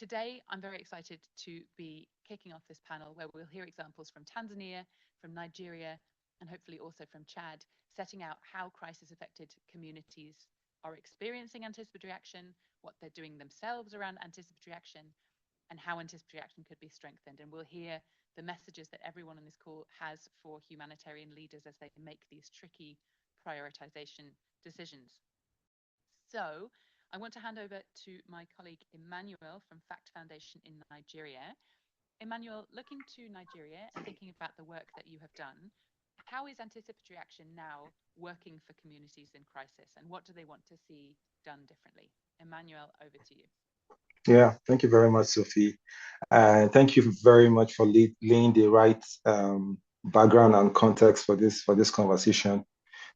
Today, I'm very excited to be kicking off this panel where we'll hear examples from Tanzania, from Nigeria, and hopefully also from Chad, setting out how crisis-affected communities are experiencing anticipatory action, what they're doing themselves around anticipatory action, and how anticipatory action could be strengthened. And we'll hear the messages that everyone on this call has for humanitarian leaders as they make these tricky prioritization decisions. So I want to hand over to my colleague Emmanuel from Fact Foundation in Nigeria. Emmanuel, looking to Nigeria and thinking about the work that you have done, how is anticipatory action now working for communities in crisis, and what do they want to see done differently? Emmanuel, over to you. Yeah, thank you very much, Sophie. And thank you very much for laying the right background and context for this conversation.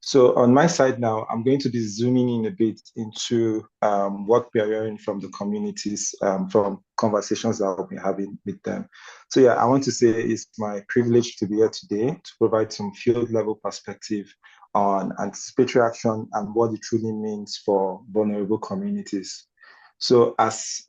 So on my side now, I'm going to be zooming in a bit into what we are hearing from the communities, from conversations that I'll be having with them. So yeah, I want to say it's my privilege to be here today to provide some field level perspective on anticipatory action and what it truly means for vulnerable communities. So as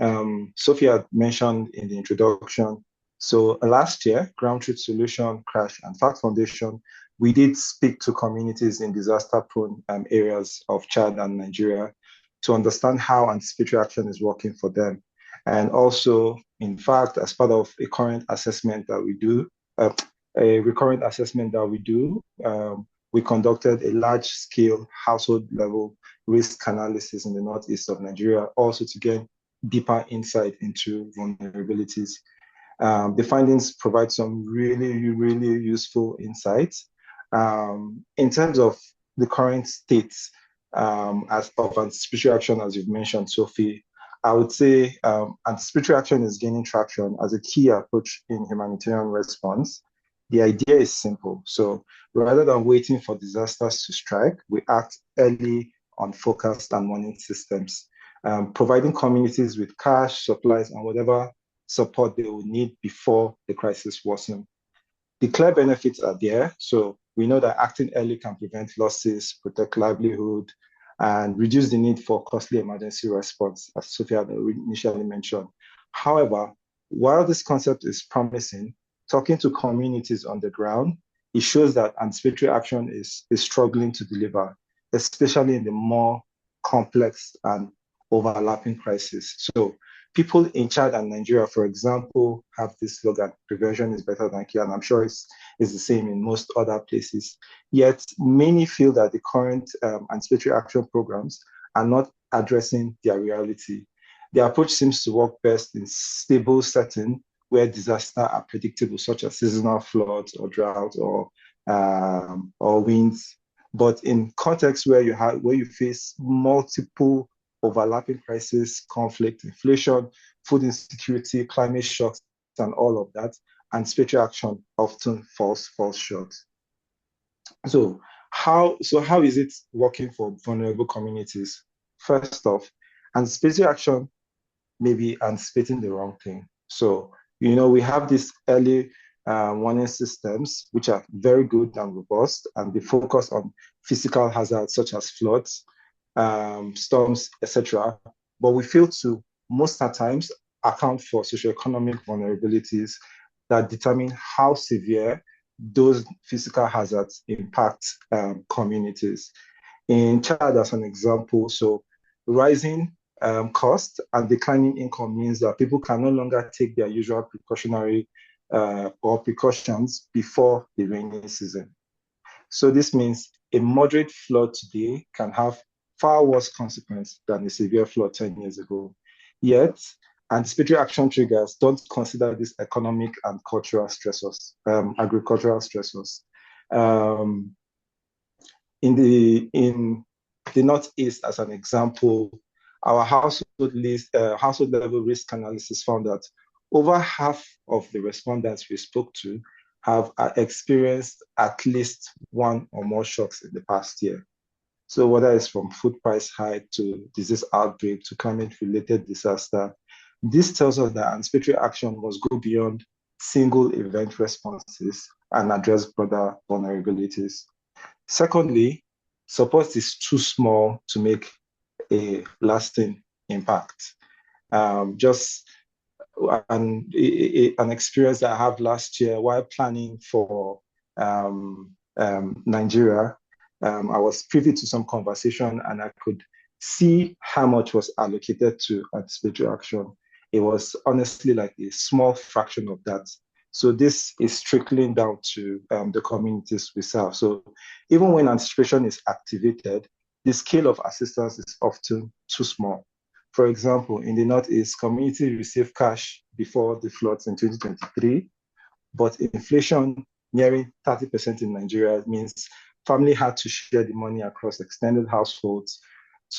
Sophia had mentioned in the introduction, so last year, Ground Truth Solution, Crash, and Fact Foundation, we did speak to communities in disaster-prone areas of Chad and Nigeria to understand how anticipatory action is working for them. And also, in fact, as part of a current assessment that we do, a recurrent assessment that we do, we conducted a large-scale household-level risk analysis in the northeast of Nigeria, also to gain deeper insight into vulnerabilities. The findings provide some really useful insights. In terms of the current state of anticipatory action, as you've mentioned, Sophie, I would say anticipatory action is gaining traction as a key approach in humanitarian response. The idea is simple. So rather than waiting for disasters to strike, we act early on forecast and warning systems, providing communities with cash, supplies, and whatever support they will need before the crisis worsens. The clear benefits are there. So we know that acting early can prevent losses, protect livelihood, and reduce the need for costly emergency response, as Sophia had initially mentioned. However, while this concept is promising, talking to communities on the ground, it shows that anticipatory action is struggling to deliver, especially in the more complex and overlapping crises. So people in Chad and Nigeria, for example, have this slogan, prevention is better than cure, and I'm sure it's the same in most other places. Yet many feel that the current anticipatory action programs are not addressing their reality. The approach seems to work best in stable settings where disasters are predictable, such as seasonal floods or drought or winds. But in contexts where you face multiple overlapping crises, conflict, inflation, food insecurity, climate shocks, and all of that, anticipatory action often falls short. So how is it working for vulnerable communities? First off, anticipatory action may be anticipating the wrong thing. So we have these early warning systems, which are very good and robust, and they focus on physical hazards such as floods, storms, etc. But we fail to, most of the times, account for socioeconomic vulnerabilities that determine how severe those physical hazards impact communities. In Chad, as an example, so rising cost and declining income means that people can no longer take their usual precautionary or precautions before the rainy season. So this means a moderate flood today can have far worse consequence than a severe flood 10 years ago. Yet, anticipatory action triggers don't consider these economic and cultural stressors, agricultural stressors. In the Northeast, as an example, our household level risk analysis found that over half of the respondents we spoke to have experienced at least one or more shocks in the past year. So whether it's from food price hike to disease outbreak to climate-related disaster, this tells us that anticipatory action must go beyond single event responses and address broader vulnerabilities. Secondly, support is too small to make a lasting impact. Just an experience that I had last year while planning for Nigeria. I was privy to some conversation and I could see how much was allocated to anticipatory action. It was honestly like a small fraction of that. So this is trickling down to the communities we serve. So even when anticipation is activated, the scale of assistance is often too small. For example, in the Northeast, community received cash before the floods in 2023, but inflation nearing 30% in Nigeria means family had to share the money across extended households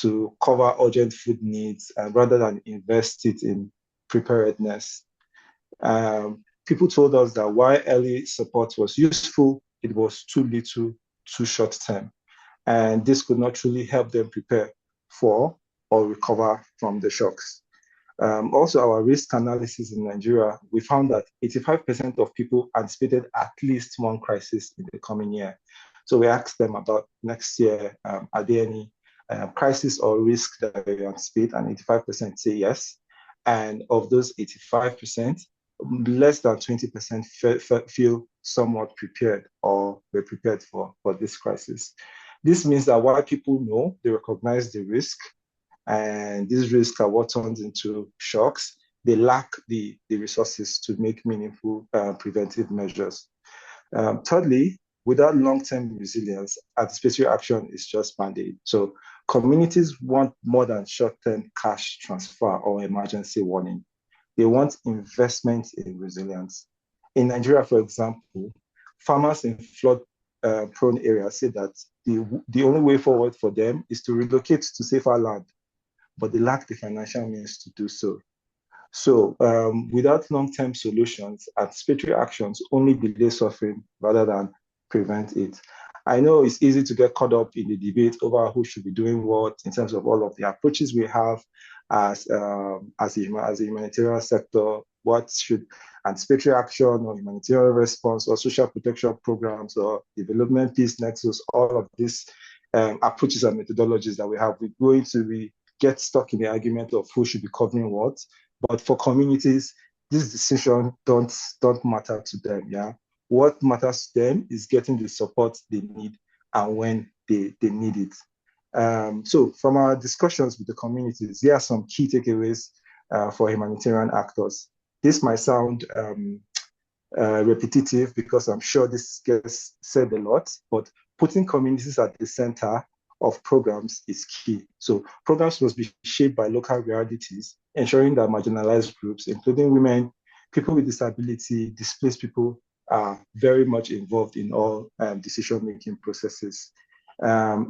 to cover urgent food needs rather than invest it in preparedness. People told us that while early support was useful, it was too little, too short term. And this could not truly help them prepare for or recover from the shocks. Also, our risk analysis in Nigeria, we found that 85% of people anticipated at least one crisis in the coming year. So we asked them about next year, are there any crisis or risk that they anticipate? And 85% say yes. And of those 85%, less than 20% feel somewhat prepared or were prepared for this crisis. This means that while people know, they recognize the risk, and these risks are what turns into shocks, they lack the resources to make meaningful preventive measures. Thirdly, without long-term resilience, anticipatory action is just band-aid. So communities want more than short-term cash transfer or emergency warning. They want investment in resilience. In Nigeria, for example, farmers in flood-prone areas say that the only way forward for them is to relocate to safer land, but they lack the financial means to do so. So without long-term solutions, anticipatory actions only delay suffering rather than prevent it. I know it's easy to get caught up in the debate over who should be doing what in terms of all of the approaches we have as a humanitarian sector. What should anticipatory action or humanitarian response or social protection programs or development peace nexus, all of these approaches and methodologies that we have, we're going to get stuck in the argument of who should be covering what. But for communities, this decision don't matter to them. Yeah, what matters to them is getting the support they need and when they need it. So from our discussions with the communities, there are some key takeaways for humanitarian actors. This might sound repetitive because I'm sure this gets said a lot, but putting communities at the center of programs is key. So programs must be shaped by local realities, ensuring that marginalized groups, including women, people with disability, displaced people, are very much involved in all decision-making processes.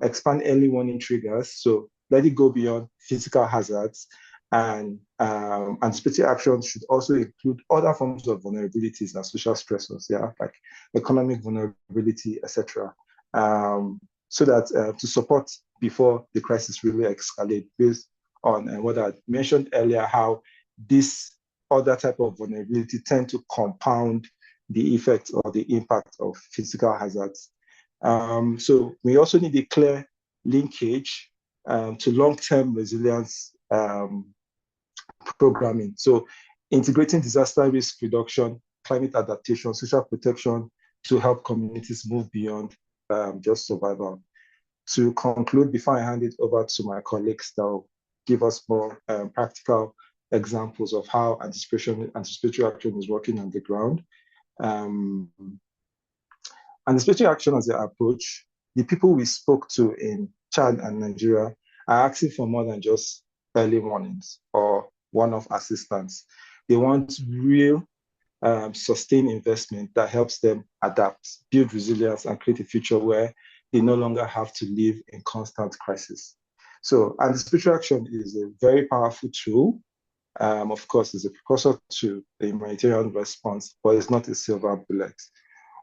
Expand early warning triggers, so let it go beyond physical hazards, and anticipatory actions should also include other forms of vulnerabilities and social stressors, yeah, like economic vulnerability, etc. So that to support before the crisis really escalates, based on what I mentioned earlier, how this other type of vulnerability tend to compound the effect or the impact of physical hazards. So we also need a clear linkage to long-term resilience programming. So integrating disaster risk reduction, climate adaptation, social protection to help communities move beyond just survival. To conclude, before I hand it over to my colleagues that will give us more practical examples of how anticipatory action is working on the ground. Anticipatory action as an approach, the people we spoke to in Chad and Nigeria are asking for more than just early warnings or one-off assistance. They want real sustained investment that helps them adapt, build resilience, and create a future where they no longer have to live in constant crisis. So anticipatory action is a very powerful tool. Of course, it's a precursor to the humanitarian response, but it's not a silver bullet.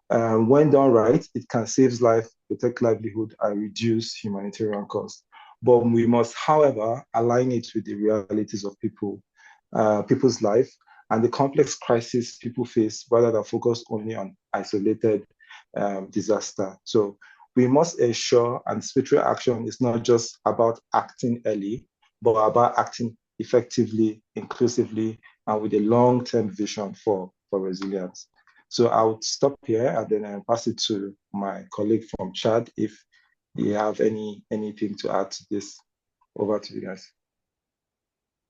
When done right, it can save life, protect livelihood, and reduce humanitarian costs. But we must, however, align it with the realities of people's life and the complex crises people face, rather than focus only on isolated disaster. So we must ensure anticipatory action is not just about acting early, but about acting effectively, inclusively, and with a long-term vision for resilience. So I would stop here and then I'll pass it to my colleague from Chad if you have anything to add to this. Over to you guys.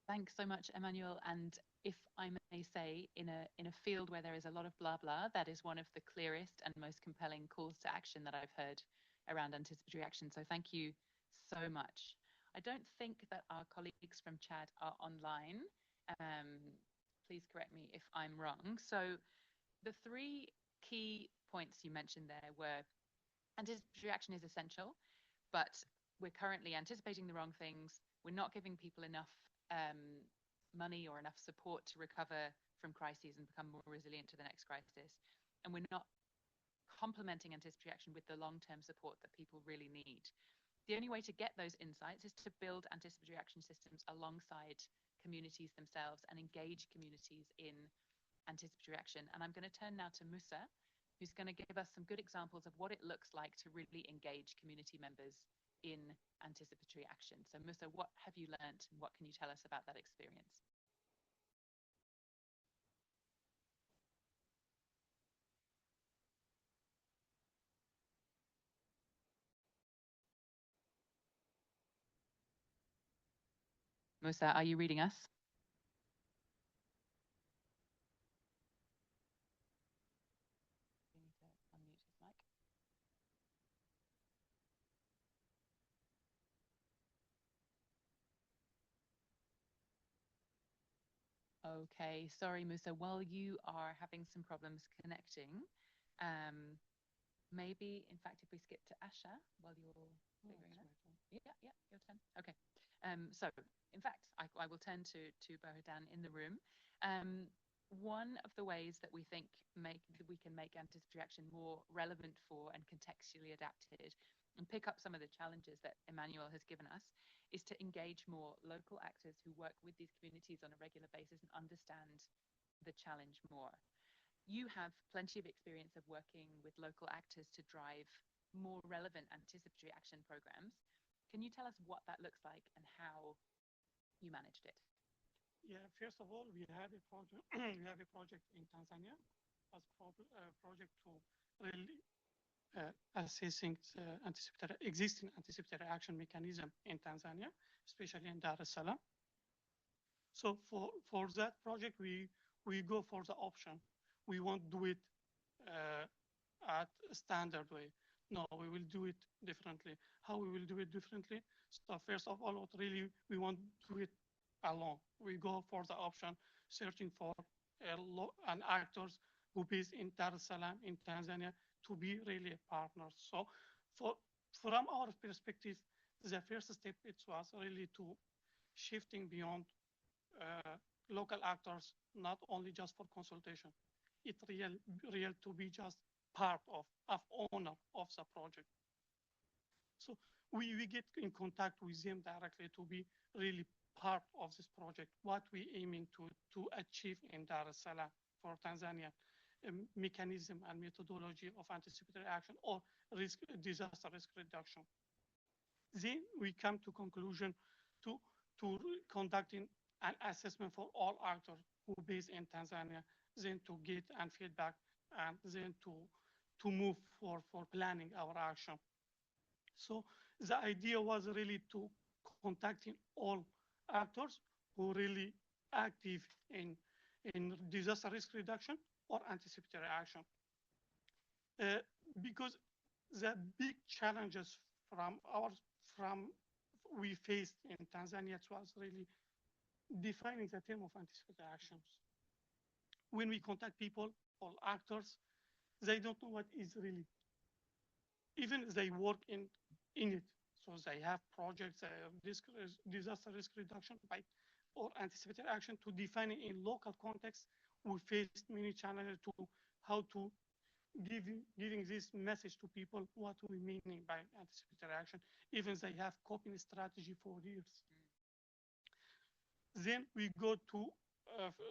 Thanks so much, Emmanuel. And if I may say, in a field where there is a lot of blah blah, that is one of the clearest and most compelling calls to action that I've heard around anticipatory action. So thank you so much. I don't think that our colleagues from Chad are online. Please correct me if I'm wrong. So the three key points you mentioned there were anticipatory action is essential, but we're currently anticipating the wrong things. We're not giving people enough money or enough support to recover from crises and become more resilient to the next crisis. And we're not complementing anticipatory action with the long-term support that people really need. The only way to get those insights is to build anticipatory action systems alongside communities themselves and engage communities in anticipatory action. And I'm going to turn now to Musa, who's going to give us some good examples of what it looks like to really engage community members in anticipatory action. So Musa, what have you learned and what can you tell us about that experience? Musa, are you reading us? You need to unmute his mic. Okay, sorry, Musa. While you are having some problems connecting, maybe, in fact, if we skip to Asha while you're figuring it out. Yeah, your turn. Okay. So, in fact, I will turn to Bohdan in the room. One of the ways that we think we can make anticipatory action more relevant for and contextually adapted and pick up some of the challenges that Emmanuel has given us is to engage more local actors who work with these communities on a regular basis and understand the challenge more. You have plenty of experience of working with local actors to drive more relevant anticipatory action programs. Can you tell us what that looks like and how you managed it? Yeah, first of all, we have a project. We have a project in Tanzania as project to really assessing the existing anticipatory action mechanism in Tanzania, especially in Dar es Salaam. So for that project, we go for the option. We won't do it at a standard way. No, we will do it differently. How we will do it differently? So first of all, what really we want to do it alone. We go for the option, searching for an actors who is in Dar es Salaam in Tanzania to be really a partner. So from our perspective, the first step it was really to shifting beyond local actors, not only just for consultation. It's real to be just part of owner of the project. So we get in contact with them directly to be really part of this project, what we aiming to achieve in Dar es Salaam for Tanzania, mechanism and methodology of anticipatory action or disaster risk reduction. Then we come to conclusion to conducting an assessment for all actors who based in Tanzania, then to get and feedback, and then to move for planning our action. So the idea was really to contacting all actors who really active in disaster risk reduction or anticipatory action. Because the big challenges from we faced in Tanzania was really defining the term of anticipatory actions. When we contact people or actors, they don't know what is really. Even they work in it, so they have projects, disaster risk reduction or anticipatory action to define it in local context. We faced many challenges to how to giving this message to people what we meaning by anticipatory action. Even they have coping strategy for years. Then we go to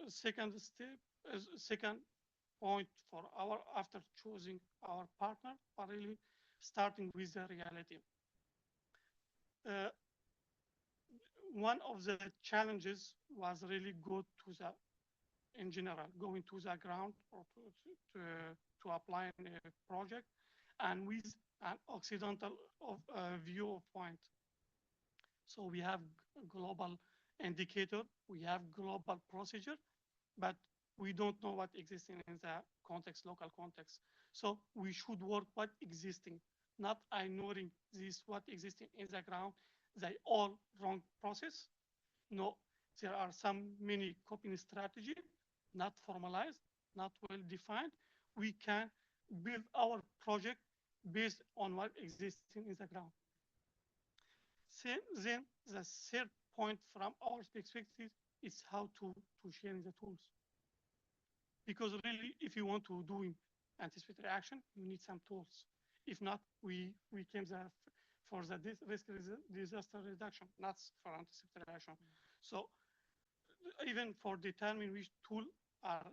second step, second point for after choosing our partner, or really starting with the reality. One of the challenges was really go to the in general, going to the ground or to apply in a project, and with an occidental viewpoint. So we have global indicator, we have global procedure, but we don't know what existing in the context, local context. So we should work what existing, not ignoring this what existing in the ground. They all wrong process. No, there are some many coping strategy, not formalized, not well defined. We can build our project based on what existing in the ground. Then the third point from our perspective is how to share the tools. Because really, if you want to do anticipatory action, you need some tools. If not, we came for the risk disaster reduction, not for anticipatory action. So even for determining which tool are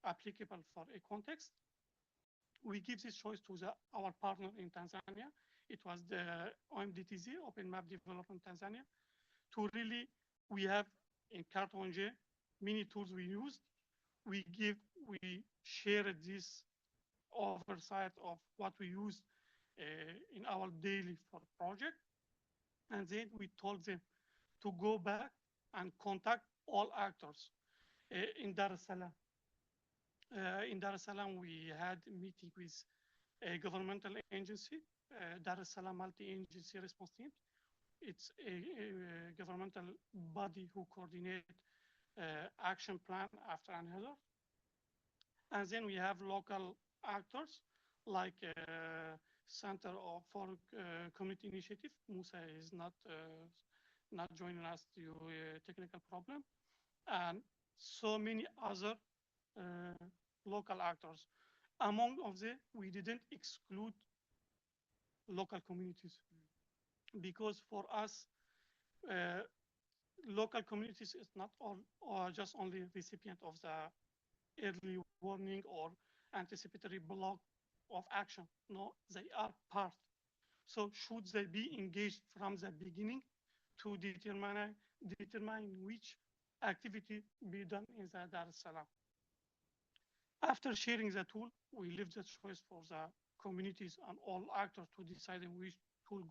applicable for a context, we give this choice to our partner in Tanzania. It was the OMDTZ, Open Map Development Tanzania. To really, we have in CartONG many tools we used. We shared this oversight of what we use in our daily for project. And then we told them to go back and contact all actors in Dar es Salaam. In Dar es Salaam, we had a meeting with a governmental agency, Dar es Salaam Multi-Agency Response Team. It's a governmental body who coordinate action plan after another. And then we have local actors like Center for Community Initiative. Musa is not joining us due to a technical problem. And so many other local actors. Among of them, we didn't exclude local communities because for us, local communities is not all or just only recipient of the early warning or anticipatory block of action. No, they are part. So should they be engaged from the beginning to determine which activity be done in the Dar es Salaam? After sharing the tool, we leave the choice for the communities and all actors to decide which tool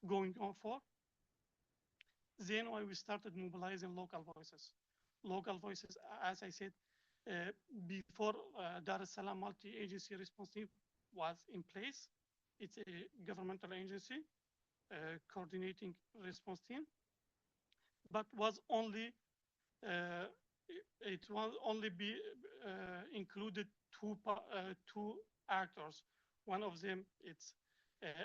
going on for. Then we started mobilizing local voices. Local voices, as I said, before Dar es Salaam Multi-Agency Response Team was in place. It's a governmental agency coordinating response team, but was only it will only be included two actors. One of them it's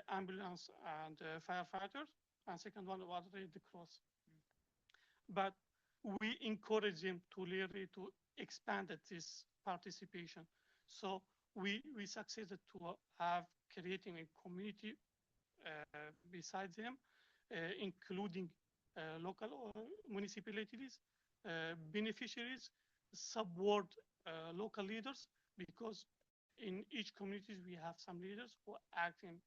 ambulance and firefighters, and second one was Red Cross. But we encourage them to really to expand this participation. So we succeeded to have creating a community besides them, including local municipalities, beneficiaries, support local leaders, because in each communities we have some leaders who are acting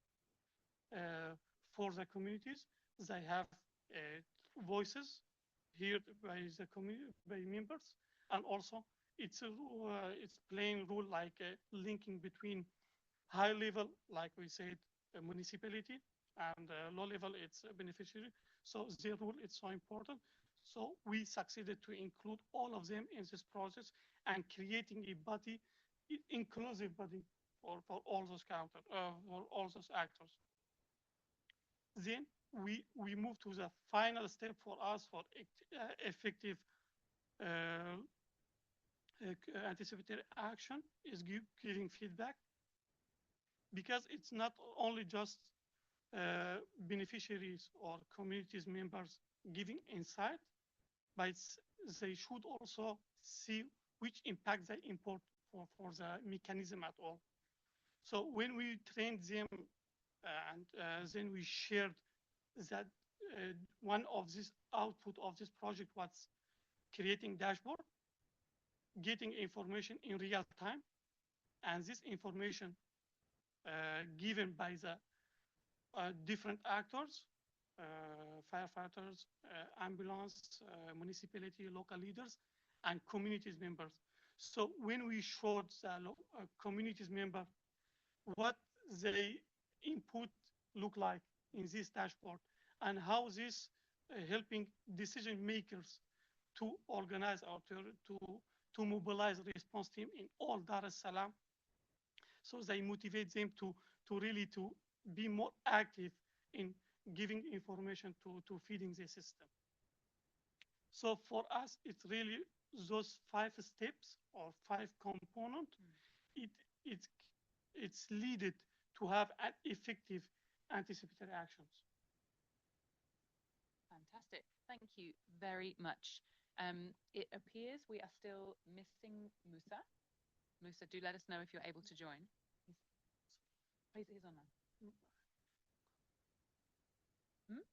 for the communities. They have voices heard by the community, by members, and also it's playing role like linking between high level, like we said, a municipality, and low level, it's a beneficiary. So their role is so important. So we succeeded to include all of them in this process and creating a body, inclusive body for all those for all those actors. Then we move to the final step for us for effective anticipatory action is giving feedback, because it's not only just beneficiaries or communities members giving insight, but they should also see which impact they import for the mechanism at all. So when we trained them and then we shared that one of this output of this project was creating dashboard, getting information in real time, and this information given by the different actors, firefighters, ambulance, municipality, local leaders, and communities members. So when we showed the communities member what they input look like in this dashboard and how this helping decision makers to organize or to mobilize response team in all Dar es Salaam. So they motivate them to really to be more active in giving information to feeding the system. So for us, it's really those 5 steps or 5 components. It, it's, it's needed to have an effective anticipatory actions. Fantastic. Thank you very much. It appears we are still missing Musa. Musa, do let us know if you're able to join. He's online. Hmm?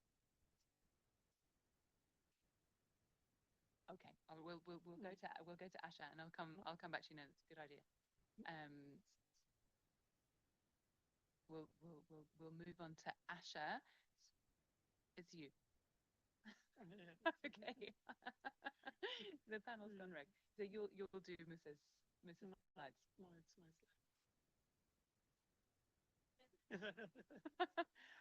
Okay, we'll go to Asha, and I'll come back to you. No, that's a good idea. We'll move on to Asha. It's you. Okay. The panel's gone rogue. So you'll do Musa's slides. No, it's my slide.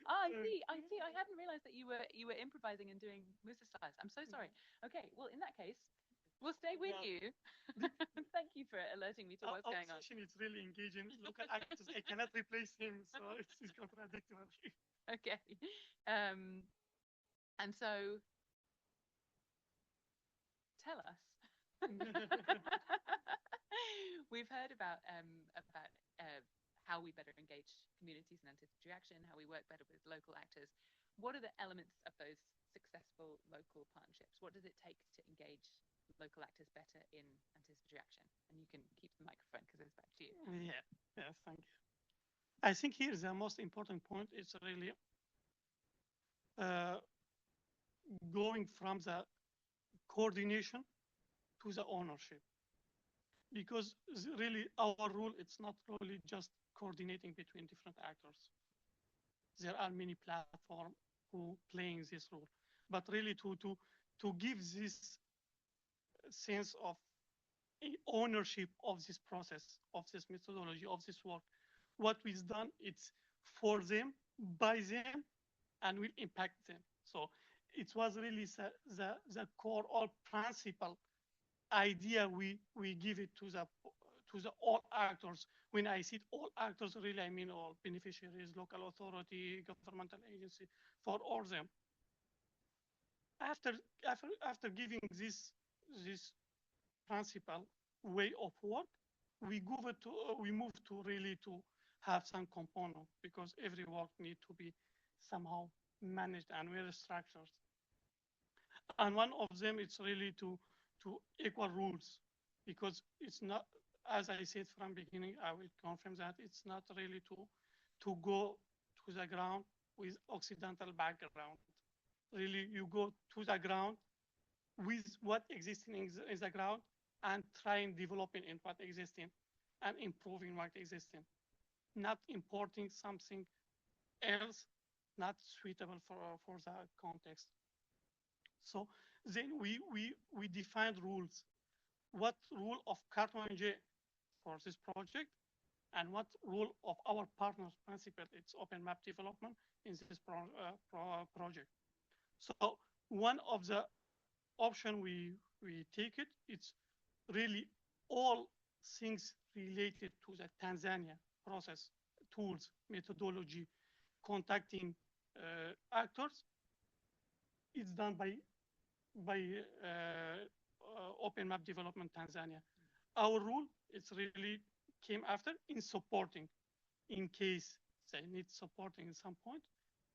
I see. I hadn't realized that you were improvising and doing Musa's slides. I'm so sorry. Okay, well, in that case, we'll stay with you. Thank you for alerting me to what's going on. Session is really engaging. Local actors, I cannot replace him, so it's contradictory. Okay. And so, tell us. We've heard about how we better engage communities in anticipatory action, how we work better with local actors. What are the elements of those successful local partnerships? What does it take to engage local actors better in anticipatory action? And you can keep the microphone because it's back to you. Yeah, yes, thank you. I think here the most important point is really going from the coordination to the ownership. Because really our role, it's not really just coordinating between different actors. There are many platforms who playing this role, but really to give this sense of ownership of this process, of this methodology, of this work. What we've done, it's for them, by them, and will impact them. So it was really the core or principal idea we give it to the all actors. When I said all actors, really I mean all beneficiaries, local authority, governmental agency, for all them. After giving this principal way of work, we move to really to have some component, because every work need to be somehow managed and well structured. And one of them is really to equal rules, because it's not, as I said from beginning, I will confirm that it's not really to go to the ground with Occidental background. Really, you go to the ground with what existing in the ground and trying developing in what existing and improving what existing, not importing something else not suitable for the context. So then we defined rules. What rule of CartONG for this project, and what role of our partners principle, it's open map development in this project. So one of the option we take it's really all things related to the Tanzania process, tools, methodology, contacting actors. It's done by Open Map Development Tanzania. Our rule, it's really came after in supporting. In case they need supporting at some point,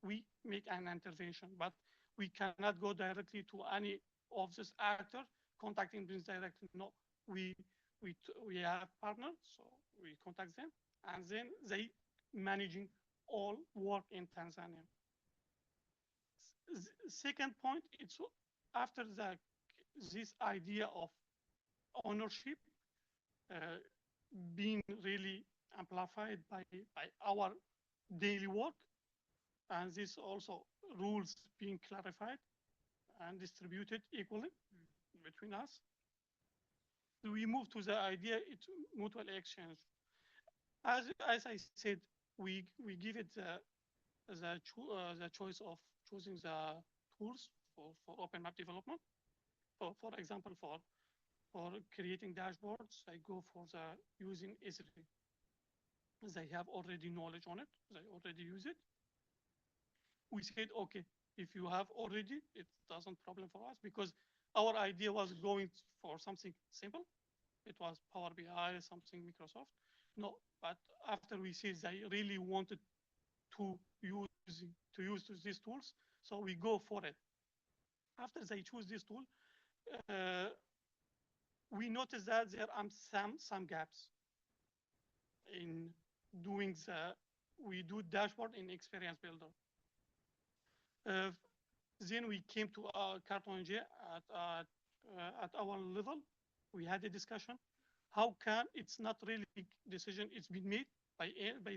we make an intervention, but we cannot go directly to any of this actor contacting them directly. No, we have partners, so we contact them, and then they managing all work in Tanzania. Second point, it's after this idea of ownership being really amplified by our daily work, and this also rules being clarified and distributed equally between us. we move to the idea it's mutual exchange. As I said, we give it the choice of choosing the tools for open map development. For example, for creating dashboards, I go for the using Esri. They have already knowledge on it. They already use it. We said, okay, if you have already, it doesn't problem for us because our idea was going for something simple. It was Power BI, something Microsoft. No, but after we see they really wanted to use these tools, so we go for it. After they choose this tool, uh, we notice that there are some gaps in doing we do dashboard in Experience Builder. Then we came to our CartONG at our level. We had a discussion. How can it's not really decision? It's been made by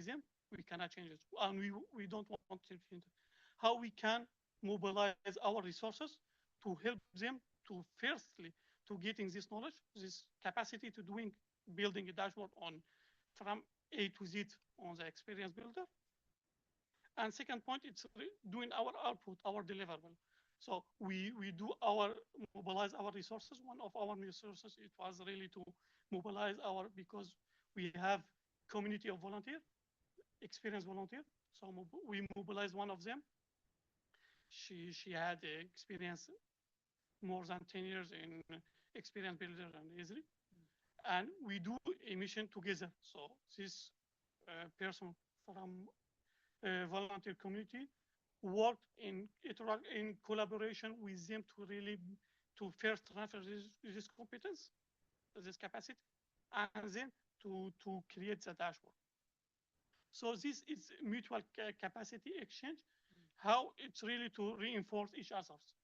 them. We cannot change it, and we don't want to change it. How we can mobilize our resources to help them to firstly to getting this knowledge, this capacity to building a dashboard on from A to Z on the Experience Builder. And second point, it's doing our output, our deliverable. So we do mobilize our resources. One of our resources, it was really to mobilize because we have community of volunteer, experienced volunteer. So we mobilize one of them. She had experience more than 10 years in Experience Builder and Esri. And we do a mission together. So this person from volunteer community worked in collaboration with them to really to first transfer this competence, this capacity, and then to create the dashboard. So this is mutual capacity exchange, how it's really to reinforce each other's.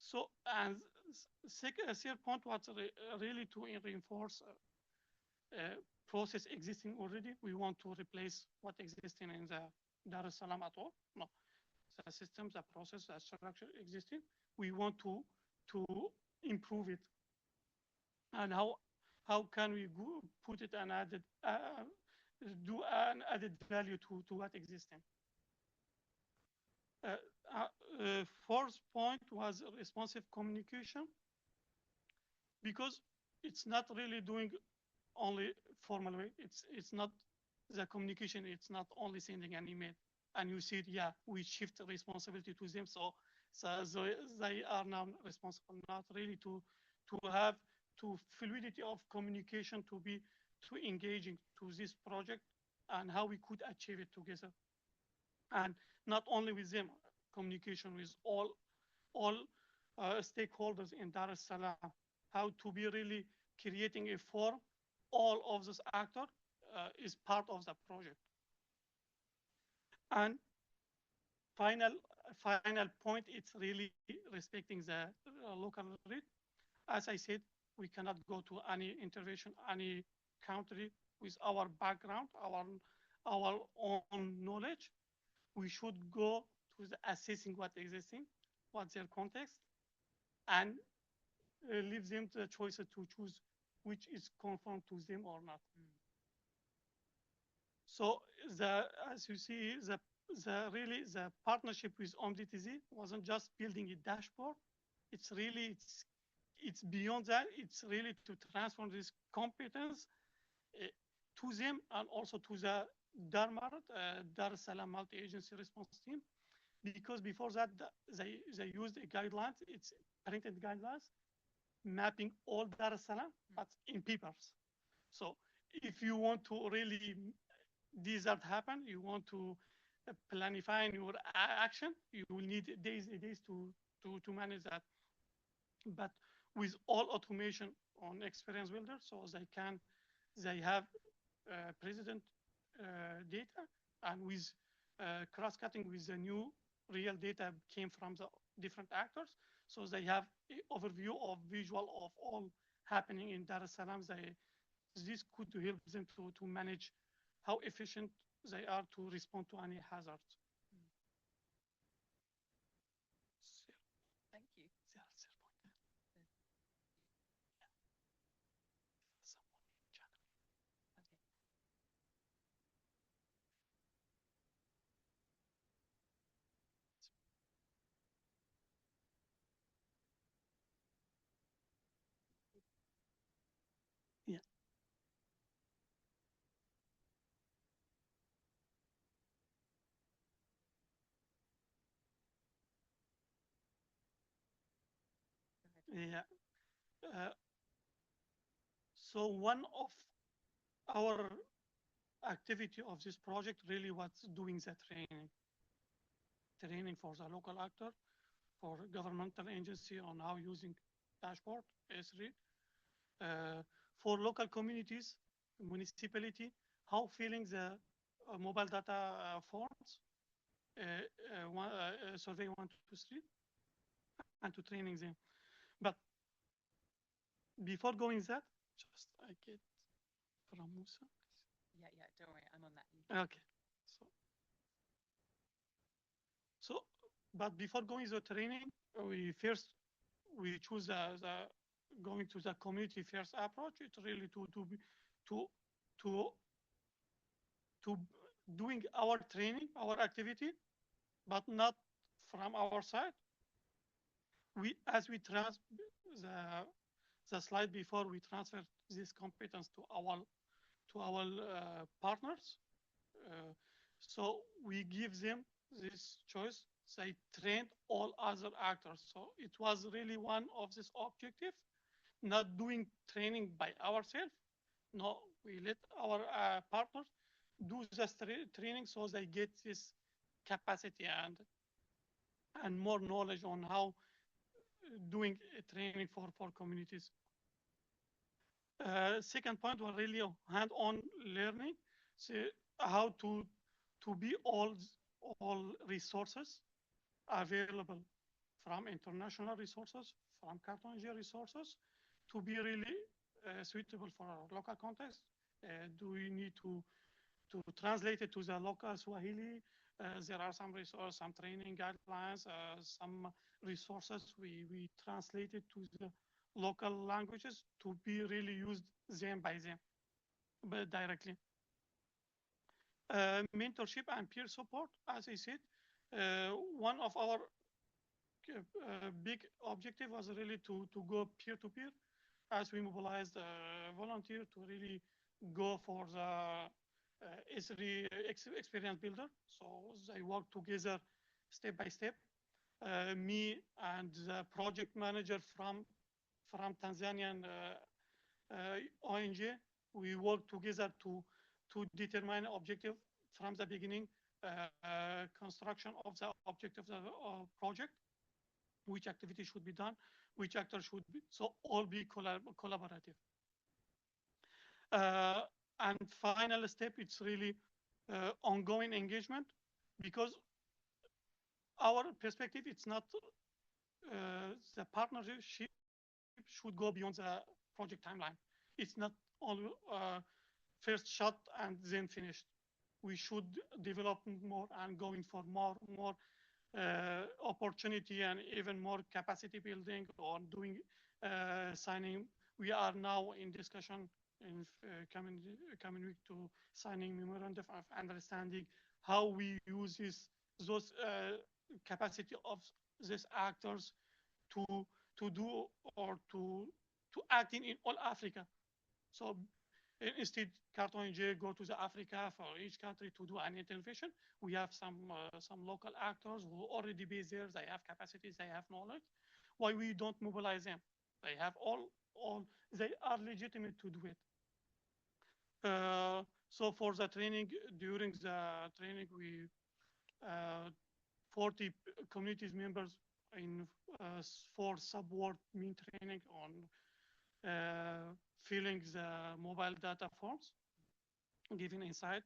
So, and third point was really to reinforce process existing already. We want to replace what existing in the Dar es Salaam at all. No, the systems, the process, the structure existing. We want to improve it. And how can we put it and added do an added value to what existing? Fourth point was responsive communication, because it's not really doing only formal way. It's not the communication. It's not only sending an email and you said, yeah, we shift responsibility to them. So they are now responsible, not really to have fluidity of communication to engaging to this project and how we could achieve it together. And not only with them, communication with all stakeholders in Dar es Salaam, how to be really creating a forum. All of those actors is part of the project. And final point, it's really respecting the local rate. As I said, we cannot go to any intervention, any country with our background, our own knowledge. We should go to the assessing what existing, what's their context, and leave them the choice to choose which is conform to them or not. So as you see, the partnership with OMDTZ wasn't just building a dashboard. It's really it's beyond that. It's really to transform this competence to them and also to the DARMAR, Dar es Salaam Multi-Agency Response Team, because before that they used a guidelines. It's printed guidelines mapping all Dar es Salaam, but in papers. So if you want to really desert happen, you want to planify your action, you will need days to manage that. But with all automation on Experience Builder, so they have president data, and with cross-cutting with the new real data came from the different actors. So they have an overview of visual of all happening in Dar es Salaam. This could help them to manage how efficient they are to respond to any hazards. Thank you. Yeah. Uh, so one of our activity of this project really was doing the training for the local actor, for governmental agency on how using dashboard S3, for local communities, municipality, how filling the mobile data forms, survey 1, 2, 3, and to training them. But before going that, just I get from Musa. Yeah, don't worry, I'm on that. Okay. So, but before going to the training, we choose the going to the community first approach. It's really to to to doing our training, our activity, but not from our side. We as we trans the slide before, we transfer this competence to our partners. So we give them this choice. They trained all other actors. So it was really one of this objective, not doing training by ourselves. No, we let our partners do this training so they get this capacity and more knowledge on how doing training for communities. Second point was really hand-on learning. So how to be all resources available from international resources, from CartONG resources, to be really suitable for our local context. Do we need to translate it to the local Swahili? There are some resources, some training guidelines, some resources we translated to the local languages to be really used them by them, but directly. Mentorship and peer support, as I said, one of our big objective was really to go peer-to-peer as we mobilized volunteer to really go for the S3 experience builder. So they work together step by step. Me and the project manager from Tanzanian ONG, we work together to determine objective from the beginning, construction of the objective of the project, which activity should be done, which actor should be, so all be collaborative. And final step, it's really ongoing engagement, because our perspective, it's not the partnership should go beyond the project timeline. It's not all first shot and then finished. We should develop more and going for more opportunity and even more capacity building or doing signing. We are now in discussion in coming week to signing memorandum of understanding how we use those capacity of these actors to do or to act in all Africa. So instead, CartONG go to the Africa for each country to do an intervention. We have some local actors who already based there. They have capacities, they have knowledge. Why we don't mobilize them? They have all they are legitimate to do it. So for the training, during the training, we 40 communities members in 4 sub-ward mean training on filling the mobile data forms, giving insight.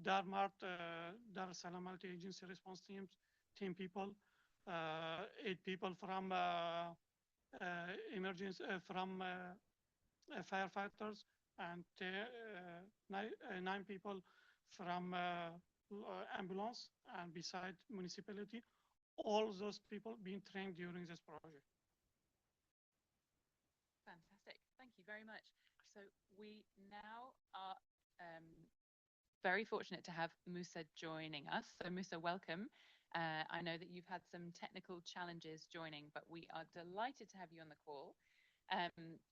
Darmart, Dar es Salaam multi-agency response teams, 10 people, 8 people from emergency, from firefighters, and 9 people from ambulance, and beside municipality. All those people being trained during this project. Fantastic. Thank you very much. So we now are very fortunate to have Musa joining us. So Musa, welcome. I know that you've had some technical challenges joining, but we are delighted to have you on the call.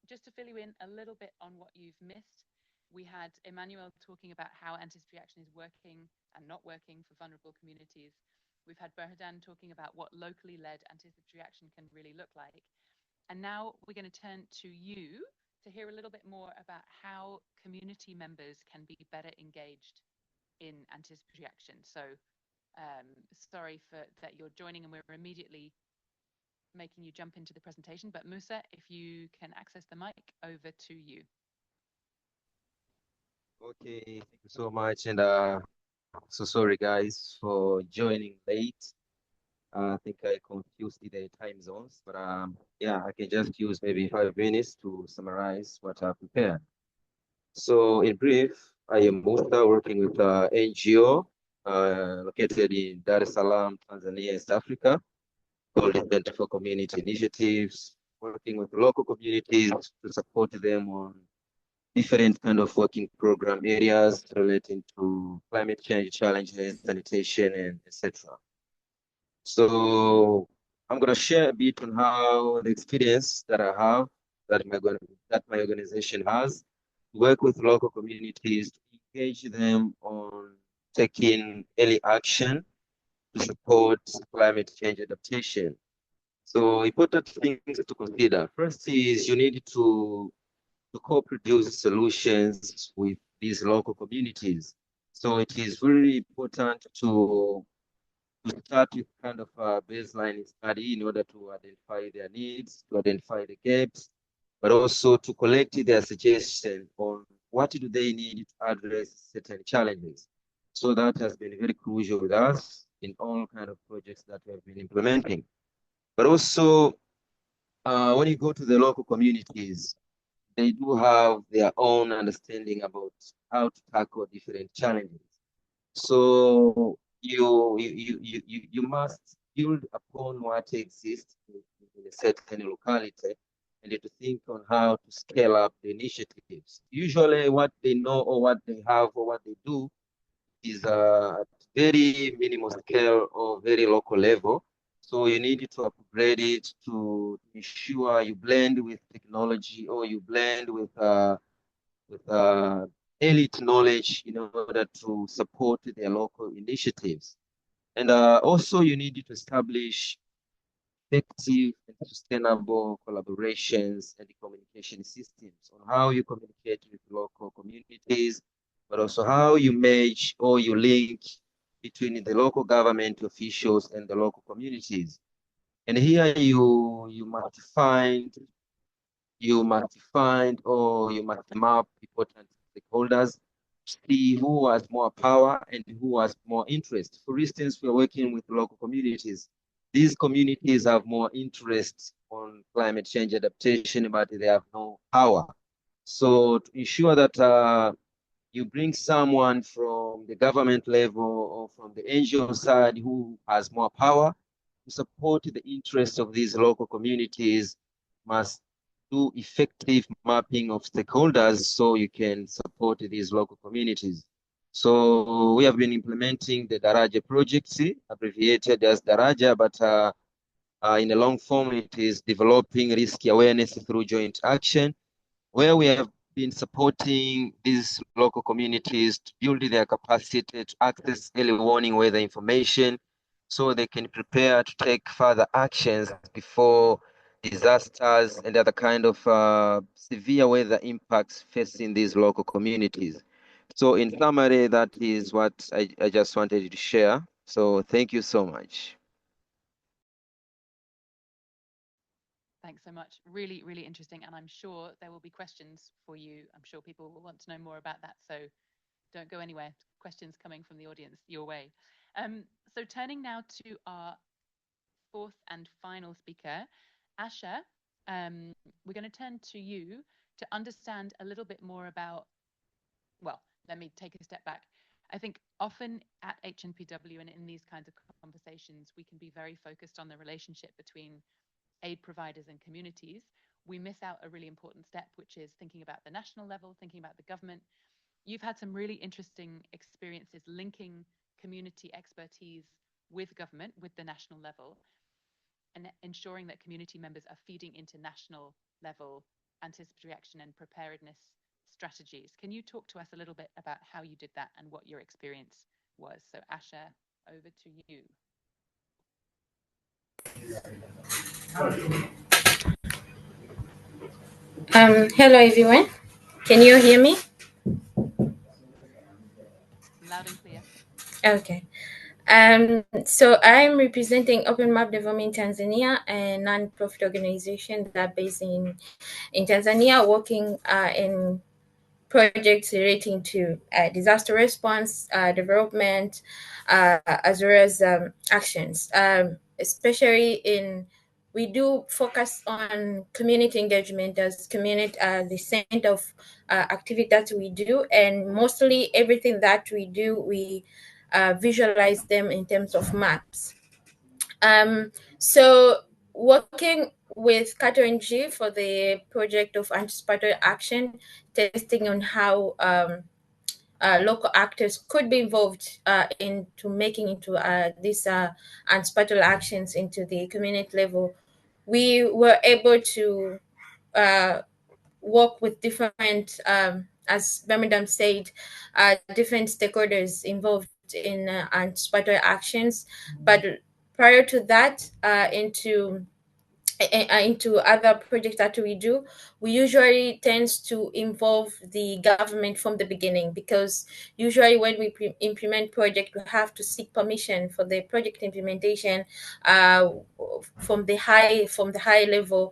Just to fill you in a little bit on what you've missed, we had Emmanuel talking about how anticipatory action is working and not working for vulnerable communities. We've had Berhadan talking about what locally led anticipatory action can really look like. And now we're going to turn to you to hear a little bit more about how community members can be better engaged in anticipatory action. So sorry for that you're joining and we're immediately making you jump into the presentation, but Musa, if you can access the mic, over to you. Okay, thank you so much. And so sorry guys for joining late. I think I confused the time zones, but yeah, I can just use maybe 5 minutes to summarize what I prepared. So in brief, I am Musa working with NGO located in Dar es Salaam, Tanzania, East Africa, called the Center for Community Initiatives, working with local communities to support them on different kind of working program areas relating to climate change challenges, sanitation, and etc. So I'm going to share a bit on how the experience that I have, that my organization has, work with local communities to engage them on taking early action to support climate change adaptation. So important things to consider. First is you need to co-produce solutions with these local communities. So it is very important to start with kind of a baseline study in order to identify their needs, to identify the gaps, but also to collect their suggestions on what do they need to address certain challenges. So that has been very crucial with us in all kind of projects that we have been implementing. But also, when you go to the local communities, they do have their own understanding about how to tackle different challenges. So you must build upon what exists in a certain locality and to think on how to scale up the initiatives. Usually what they know or what they have or what they do is at very minimal scale or very local level. So you need to upgrade it to ensure you blend with technology or you blend with elite knowledge in order to support their local initiatives. And also you need to establish effective and sustainable collaborations and communication systems on how you communicate with local communities, but also how you merge or you link between the local government officials and the local communities. And here you must find or you must map important stakeholders, see who has more power and who has more interest. For instance, we're working with local communities. These communities have more interest on climate change adaptation, but they have no power. So to ensure that you bring someone from the government level or from the NGO side who has more power to support the interests of these local communities must do effective mapping of stakeholders so you can support these local communities. So we have been implementing the Daraja project, abbreviated as Daraja, but in a long form, it is developing risk awareness through joint action, where we have been supporting these local communities to build their capacity to access early warning weather information so they can prepare to take further actions before disasters and other kind of severe weather impacts facing these local communities. So in summary, that is what I just wanted to share. So thank you so much. Thanks so much. Really, really interesting. And I'm sure there will be questions for you. I'm sure people will want to know more about that. So don't go anywhere. Questions coming from the audience your way. So turning now to our fourth and final speaker, Asha, we're going to turn to you to understand a little bit more about, well, let me take a step back. I think often at HNPW and in these kinds of conversations, we can be very focused on the relationship between aid providers and communities. We miss out a really important step, which is thinking about the national level, thinking about the government. You've had some really interesting experiences linking community expertise with government, with the national level, and ensuring that community members are feeding into national level anticipatory action and preparedness strategies. Can you talk to us a little bit about how you did that and what your experience was? So Asha, over to you. Hello everyone. Can you hear me? Loud and clear. Okay. So I'm representing Open Map Development Tanzania, a non-profit organization that based in Tanzania, working in projects relating to disaster response, development, as well as actions, especially we do focus on community engagement as community the center of activity that we do, and mostly everything that we do, we visualize them in terms of maps. So working with CartONG for the project of anticipatory action, testing on how local actors could be involved into making into these anticipatory actions into the community level. We were able to work with different, as Birmingham said, different stakeholders involved in anticipatory actions. But prior to that, into other projects that we do, we usually tends to involve the government from the beginning, because usually when we implement project, we have to seek permission for the project implementation from the high level,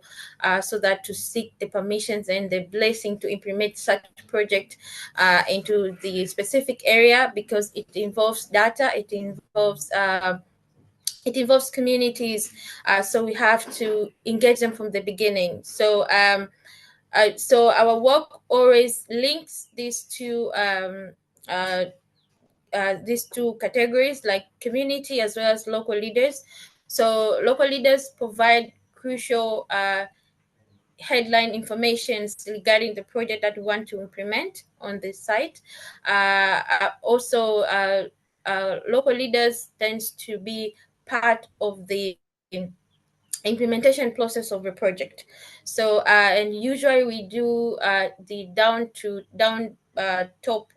so that to seek the permissions and the blessing to implement such project into the specific area, because it involves data, it involves communities, so we have to engage them from the beginning. So so our work always links these two categories, like community as well as local leaders. So local leaders provide crucial headline information regarding the project that we want to implement on the site. Also, local leaders tends to be part of the implementation process of the project. So and usually we do the down top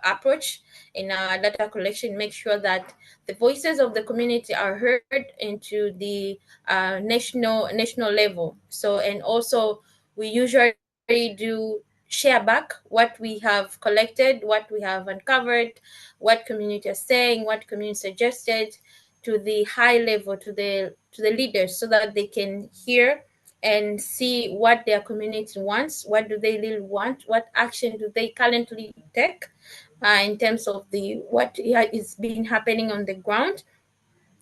approach in our data collection, make sure that the voices of the community are heard into the national level. So, and also we usually do share back what we have collected, what we have uncovered, what community are saying, what community suggested, to the high level, to the leaders, so that they can hear and see what their community wants, what do they really want, what action do they currently take in terms of the what is being happening on the ground.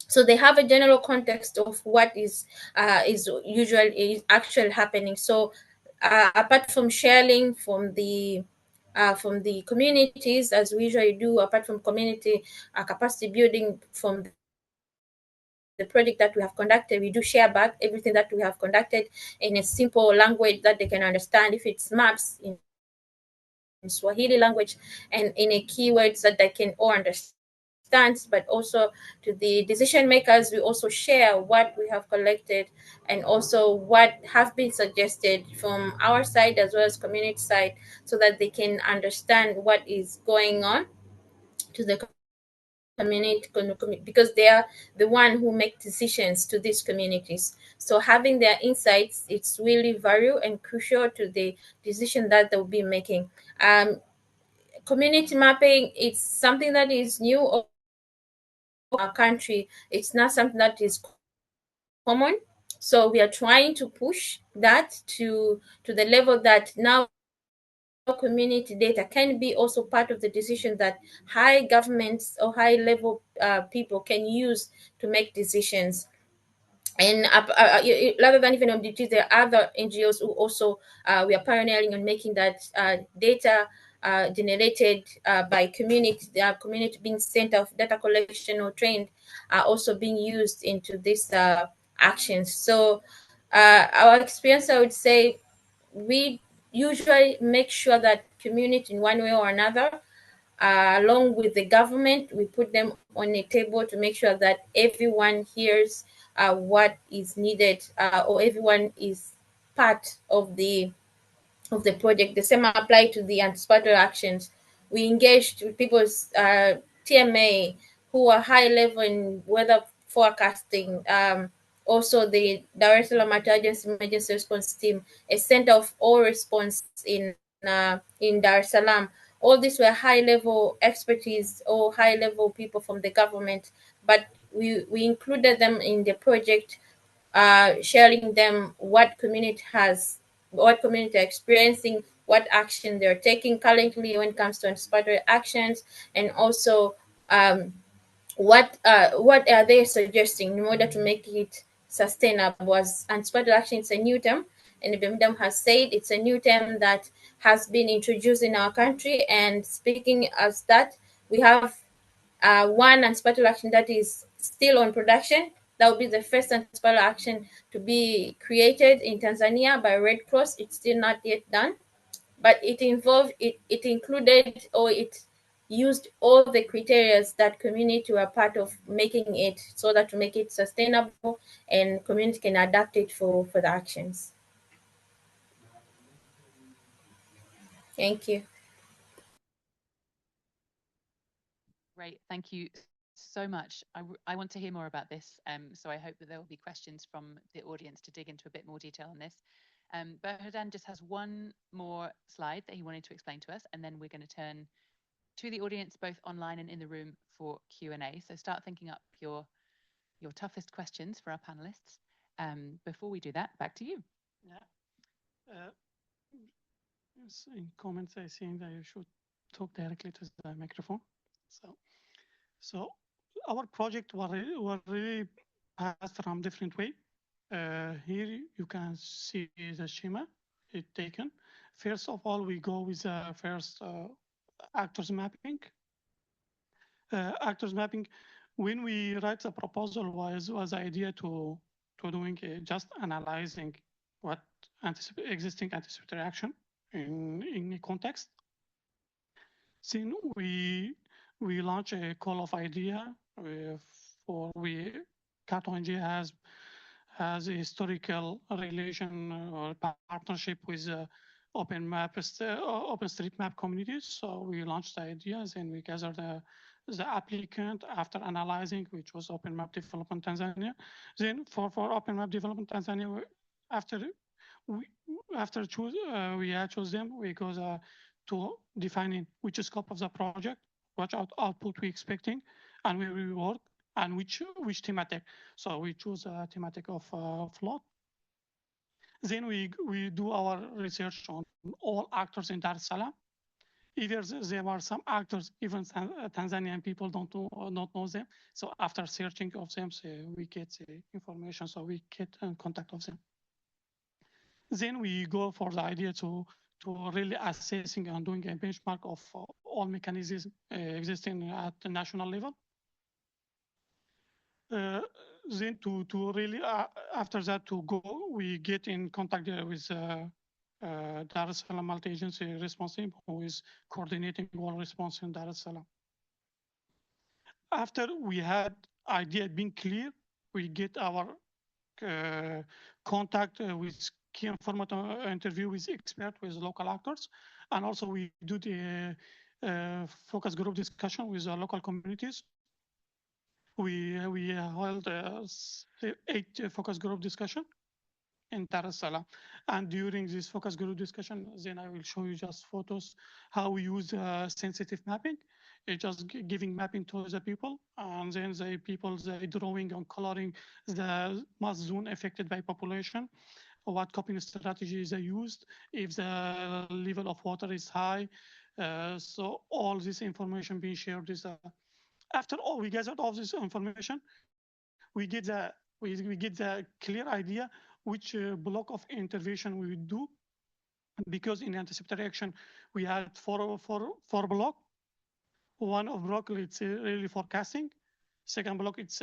So they have a general context of what is actually happening. So apart from sharing from the communities, as we usually do, apart from community capacity building from the project that we have conducted, we do share back everything that we have conducted in a simple language that they can understand. If it's maps, in Swahili language, and in a keywords that they can all understand. But also to the decision makers, we also share what we have collected, and also what have been suggested from our side as well as community side, so that they can understand what is going on to the community, because they are the one who make decisions to these communities. So having their insights, it's really value and crucial to the decision that they'll be making. Community mapping, it's something that is new or our country. It's not something that is common. So we are trying to push that to the level that now community data can be also part of the decision that high governments or high level people can use to make decisions. And rather than even OMDTs, there are other NGOs who also we are pioneering on making that data generated by community, community being center of data collection or trained, are also being used into these actions. So our experience, I would say, we usually make sure that community in one way or another, along with the government, we put them on a table to make sure that everyone hears what is needed, or everyone is part of the project. The same apply to the anticipatory actions. We engaged with people's TMA who are high level in weather forecasting, also the Dar es Salaam Emergency Response Team, a center of all response in Dar es Salaam. All these were high-level expertise or high-level people from the government, but we included them in the project, sharing them what community are experiencing, what action they're taking currently when it comes to anticipatory actions, and also what are they suggesting in order to make it sustainable. As anticipatory action, it's a new term, and the BEMDAM has said it's a new term that has been introduced in our country. And speaking as that, we have one anticipatory action that is still on production. That will be the first anticipatory action to be created in Tanzania by Red Cross. It's still not yet done, but it included, or it used all the criteria that community were part of making it, so that to make it sustainable and community can adapt it for the actions. Thank you. Great, thank you so much. I want to hear more about this, so I hope that there will be questions from the audience to dig into a bit more detail on this. But Hodan just has one more slide that he wanted to explain to us, and then we're going to turn to the audience, both online and in the room, for Q&A. So start thinking up your toughest questions for our panelists. Before we do that, back to you. Yeah. In comments, I think that you should talk directly to the microphone. So our project was really passed from different way. Here you can see the schema it taken. First of all, we go with the first actors mapping. Actors mapping, when we write the proposal, was the idea to doing just analyzing what existing anticipatory action in a context. Then we launch a call of idea for CartONG has a historical relation or partnership with OpenStreetMap communities. So we launched the ideas and we gathered the applicant after analyzing, which was OpenMap Development Tanzania. Then for OpenMap Development Tanzania, after we chose them, we go to defining which scope of the project, what output we expecting, and we will work, and which thematic. So we choose a thematic of flood. Then we do our research on all actors in Dar es Salaam. Either there are some actors, even Tanzanian people don't know them. So after searching of them, we get the information. So we get in contact of them. Then we go for the idea to really assessing and doing a benchmark of all mechanisms existing at the national level. Then to really after that to go, we get in contact with Dar es Salaam multi-agency response team, who is coordinating all response in Dar es Salaam. After we had idea being clear, we get our contact with key informative interview with expert, with local actors, and also we do the focus group discussion with the local communities. We held 8 focus group discussion in Dar es Salaam. And during this focus group discussion, then I will show you just photos, how we use sensitive mapping. It's just giving mapping to the people, and then the people, they drawing and coloring the mass zone affected by population, what coping strategies are used, if the level of water is high. So all this information being shared is after all we gathered all this information, we get the clear idea which block of intervention we would do, because in anticipatory action we had four block. One of block it's really forecasting. Second block it's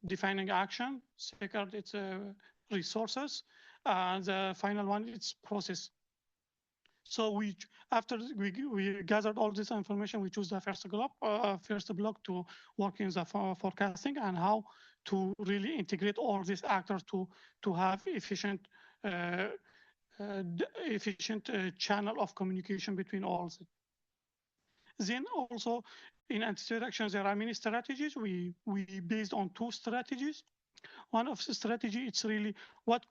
defining action. Second it's resources, and the final one it's process. So after we gathered all this information, we choose the first block to work in the forecasting and how to really integrate all these actors to have efficient channel of communication between all of them. Then also in anticipatory actions, there are many strategies. We based on 2 strategies. one of the strategy, it's really what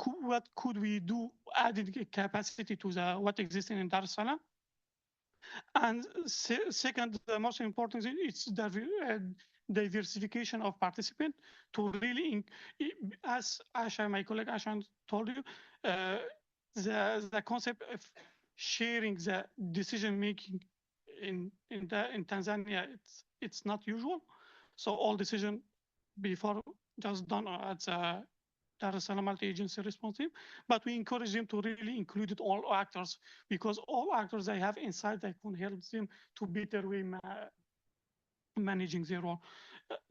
could we do added capacity to the what existing in Dar es Salaam. And second, the most important thing, it's the diversification of participants to really, as Asha, my colleague Asha told you, the concept of sharing the decision making in Tanzania, it's not usual. So all decision before just done at the Dar es Salaam multi-agency responsive, but we encourage them to really include all actors, because all actors they have insight that can help them to better way managing their role.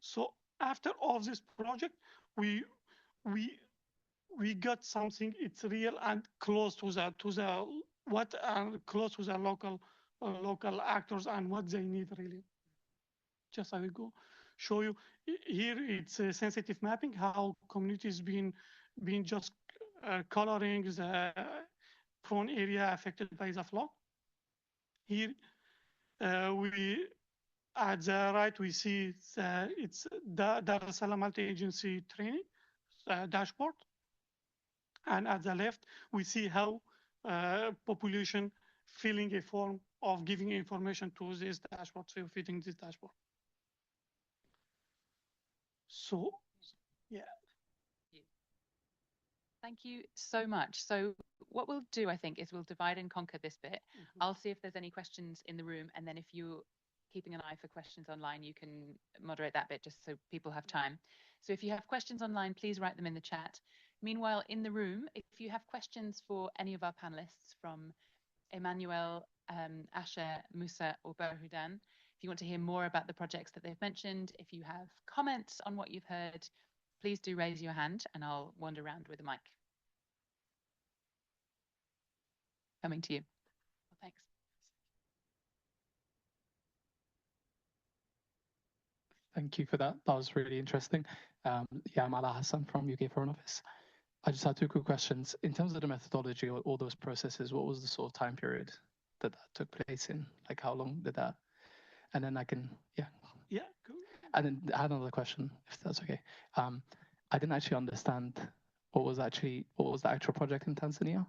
So after all this project, we got something. It's real and close to the what are close to the local actors and what they need really. Just I will go show you here. It's a sensitive mapping, how communities being just coloring the prone area affected by the flood. Here we at the right we see it's the Dar es Salaam multi-agency training dashboard, and at the left we see how population filling a form of giving information to this dashboard, so feeding this dashboard. So, yeah. Thank you so much. So what we'll do, I think, is we'll divide and conquer this bit. I'll see if there's any questions in the room, and then if you're keeping an eye for questions online, you can moderate that bit just so people have time. So if you have questions online, please write them in the chat. Meanwhile, in the room, if you have questions for any of our panelists, from Emmanuel, Asha, Musa, or Berhudan, if you want to hear more about the projects that they've mentioned, if you have comments on what you've heard, please do raise your hand and I'll wander around with a mic. Coming to you. Well, thanks. Thank you for that. That was really interesting. Yeah, I'm Ala Hassan from UK Foreign Office. I just had two quick questions. In terms of the methodology or all those processes, what was the sort of time period that took place in? Like how long did that? And then I can, yeah. Yeah, cool. And then I had another question, if that's okay. I didn't actually understand what was the actual project in Tanzania?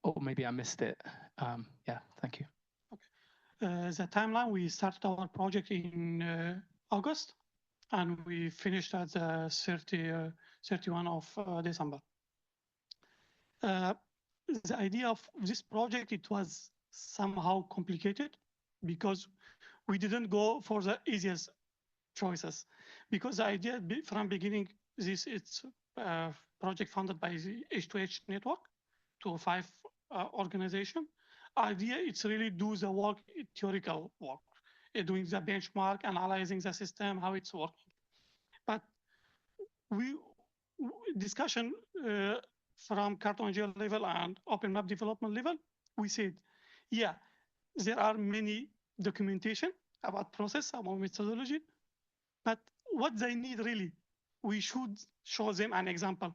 Or maybe I missed it. Yeah, thank you. Okay. The timeline, we started our project in August, and we finished at the 31 of December. The idea of this project, it was somehow complicated because we didn't go for the easiest choices, because the idea from beginning, it's a project funded by the H2H network to 5 organization. Idea, it's really do the work, theoretical work, doing the benchmark, analyzing the system, how it's working. But we discussion from CartONG level and open map development level, we said, yeah, there are many documentation about process, about methodology, but what they need really, we should show them an example,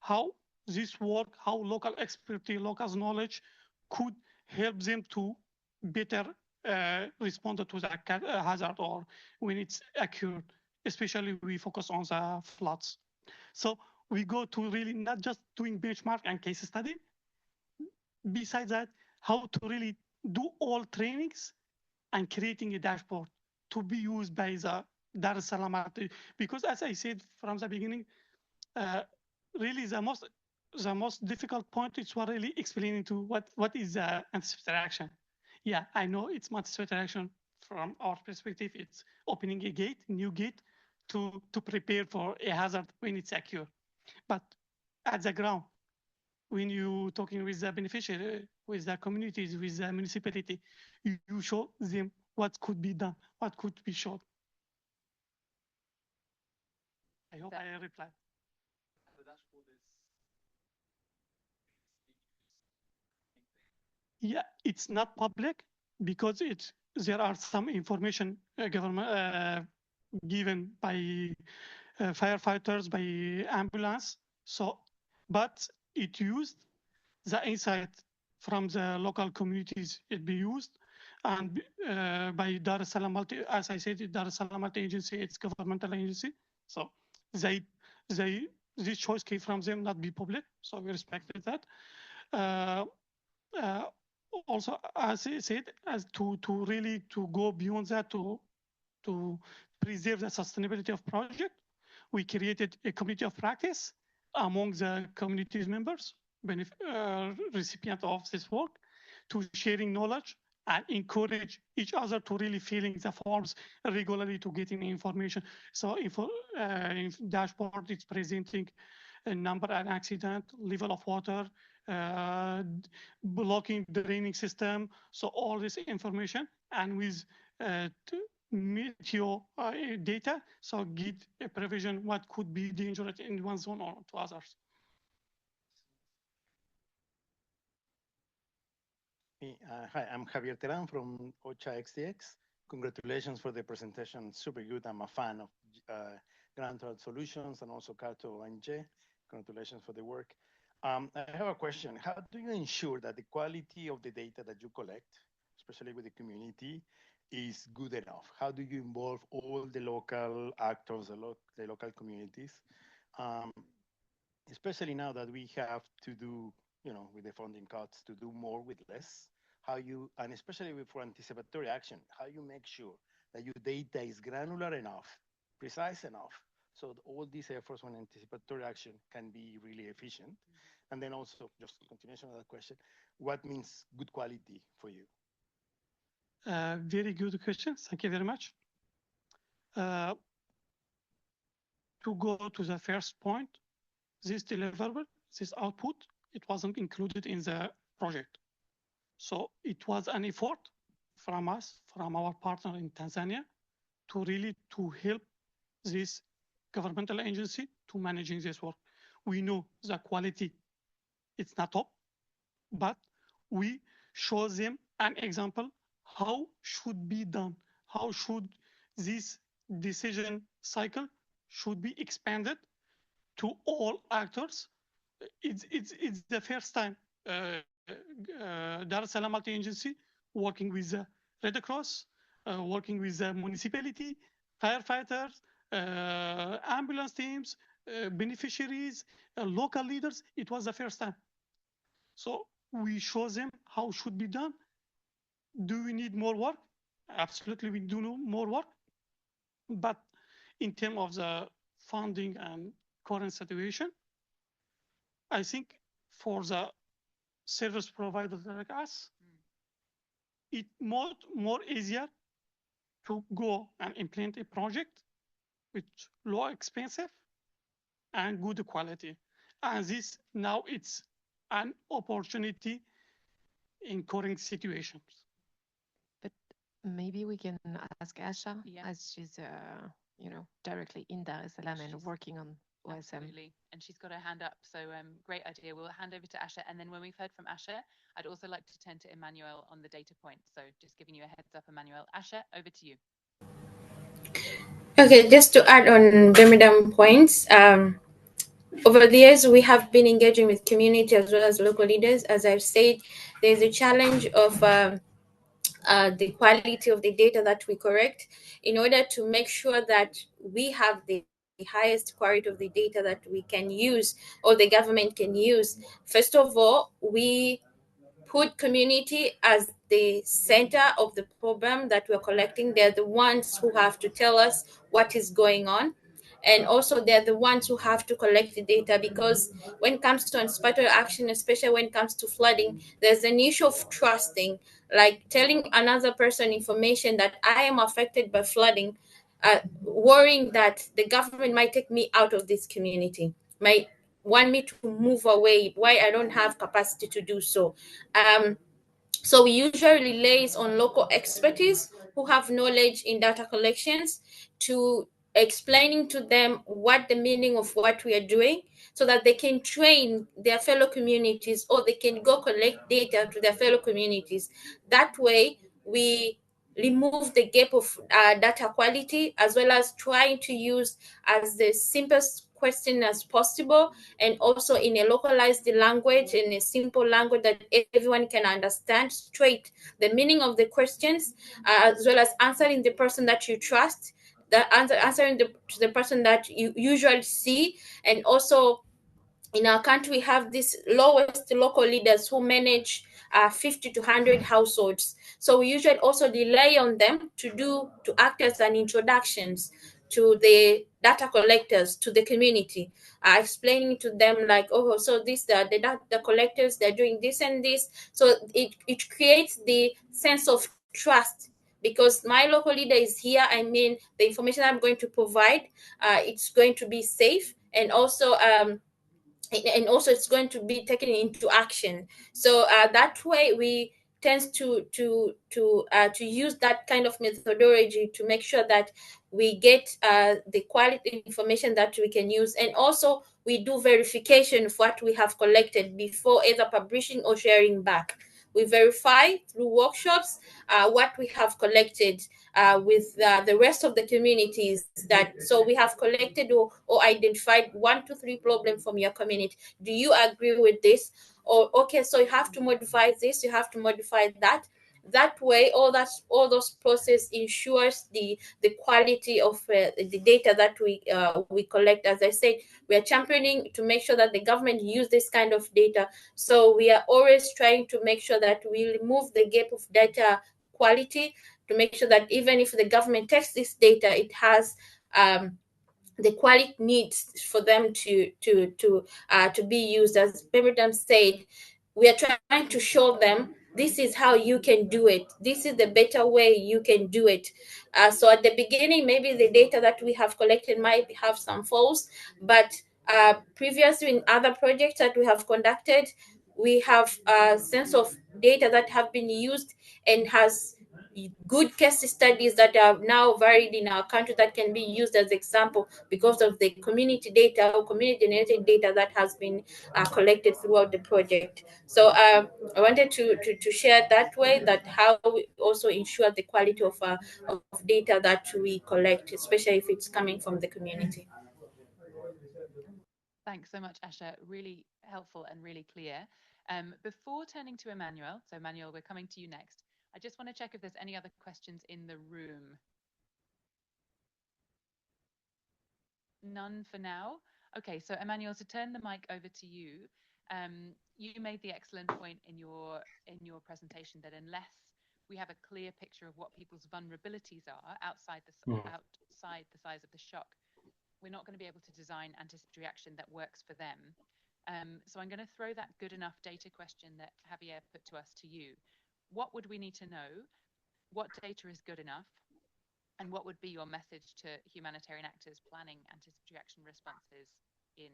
how this work, how local expertise, local knowledge could help them to better respond to the hazard or when it's occurred. Especially we focus on the floods. So we go to really not just doing benchmark and case study. Besides that, how to really do all trainings and creating a dashboard to be used by the Dar es Salaam. Because as I said from the beginning, really the most difficult point is what really explaining to what is anticipatory action. Yeah, I know it's anticipatory action from our perspective. It's opening a gate, new gate, to prepare for a hazard when it's occurred. But at the ground, when you talking with the beneficiary, with the communities, with the municipality, you show them what could be done, what could be shown. I hope I replied. The dashboard is... Yeah, it's not public because there are some information government given by firefighters, by ambulance. So, but it used the insight from the local communities. It be used, and by Dar es Salaam as I said, Dar es Salaam multi-agency, it's governmental agency. So this choice came from them, not be public. So we respected that. Also, as I said, as to really to go beyond that, to preserve the sustainability of project, we created a community of practice among the community members, recipient of this work, to sharing knowledge and encourage each other to really filling the forms regularly to getting information. So in dashboard, it's presenting a number and accident, level of water, blocking the draining system. So all this information, and with meteor data, so get a prevision what could be dangerous in one zone or to others. Hi, I'm Javier Terán from OCHA XDX. Congratulations for the presentation, super good. I'm a fan of Grand Threat Solutions and also CartONG. Congratulations for the work. I have a question. How do you ensure that the quality of the data that you collect, especially with the community, is good enough? How do you involve all the local actors, the local communities? Especially now that we have to do, with the funding cuts, to do more with less. And especially for anticipatory action, how you make sure that your data is granular enough, precise enough, so all these efforts on anticipatory action can be really efficient. And then also, just continuation of that question, what means good quality for you? Very good question. Thank you very much. To go to the first point, this deliverable, this output, it wasn't included in the project. So it was an effort from us, from our partner in Tanzania, to really to help this governmental agency to managing this work. We know the quality, it's not top, but we show them an example how should be done, how should this decision cycle should be expanded to all actors. It's the first time Dar es Salaam multi-agency working with the Red Cross, working with the municipality, firefighters, ambulance teams, beneficiaries, local leaders. It was the first time. So we show them how should be done. Do we need more work? Absolutely, we do need more work. But in terms of the funding and current situation, I think for the service providers like us, it's more easier to go and implement a project with low expensive and good quality. And this now it's an opportunity in current situations. But maybe we can ask Asha, as she's directly in Dar es Salaam and working on OSM. Absolutely, and she's got her hand up, so great idea. We'll hand over to Asha, and then when we've heard from Asha, I'd also like to turn to Emmanuel on the data point. So just giving you a heads up, Emmanuel. Asha, over to you. Okay, just to add on Birmingham points, over the years, we have been engaging with community as well as local leaders. As I've said, there's a challenge of the quality of the data that we collect in order to make sure that we have the highest quality of the data that we can use or the government can use. First of all, we put community as the center of the program that we're collecting. They're the ones who have to tell us what is going on. And also they're the ones who have to collect the data, because when it comes to anticipatory action, especially when it comes to flooding, there's an issue of trusting, like telling another person information that I am affected by flooding, worrying that the government might take me out of this community, might want me to move away, why I don't have capacity to do so. So we usually rely on local expertise who have knowledge in data collections to explaining to them what the meaning of what we are doing, so that they can train their fellow communities, or they can go collect data to their fellow communities. That way, we remove the gap of data quality, as well as trying to use as the simplest question as possible, and also in a localized language, in a simple language that everyone can understand straight the meaning of the questions, as well as answering the person that you trust, answering to the person that you usually see. And also in our country, we have these lowest local leaders who manage 50 to 100 households. So we usually also rely on them to act as an introductions to the data collectors, to the community, explaining to them like, oh, so this the collectors, they're doing this and this. So it creates the sense of trust, because my local leader is here. I mean, the information I'm going to provide, it's going to be safe, and also it's going to be taken into action. So that way we tend to use that kind of methodology to make sure that we get the quality information that we can use. And also we do verification of what we have collected before either publishing or sharing back. We verify through workshops what we have collected with the rest of the communities. That so we have collected or identified 1 to 3 problems from your community. Do you agree with this? Or okay, so you have to modify this, you have to modify that. That way, all those process ensures the quality of the data that we collect. As I said, we are championing to make sure that the government use this kind of data. So we are always trying to make sure that we remove the gap of data quality, to make sure that even if the government takes this data, it has the quality needs for them to be used. As Pemberton said, we are trying to show them this is how you can do it. This is the better way you can do it. So at the beginning, maybe the data that we have collected might have some faults, but previously in other projects that we have conducted, we have a sense of data that have been used and has good case studies that are now varied in our country that can be used as example because of the community data or community generated data that has been collected throughout the project. So I wanted to share that way, that how we also ensure the quality of data that we collect, especially if it's coming from the community. Thanks so much, Asha. Really helpful and really clear. Before turning to Emmanuel, so Emmanuel, we're coming to you next. I just want to check if there's any other questions in the room. None for now. Okay, so Emmanuel, to turn the mic over to you. You made the excellent point in your presentation that unless we have a clear picture of what people's vulnerabilities are outside the size of the shock, we're not going to be able to design anticipatory action that works for them. So I'm going to throw that good enough data question that Javier put to us to you. What would we need to know? What data is good enough? And what would be your message to humanitarian actors planning anticipatory action responses in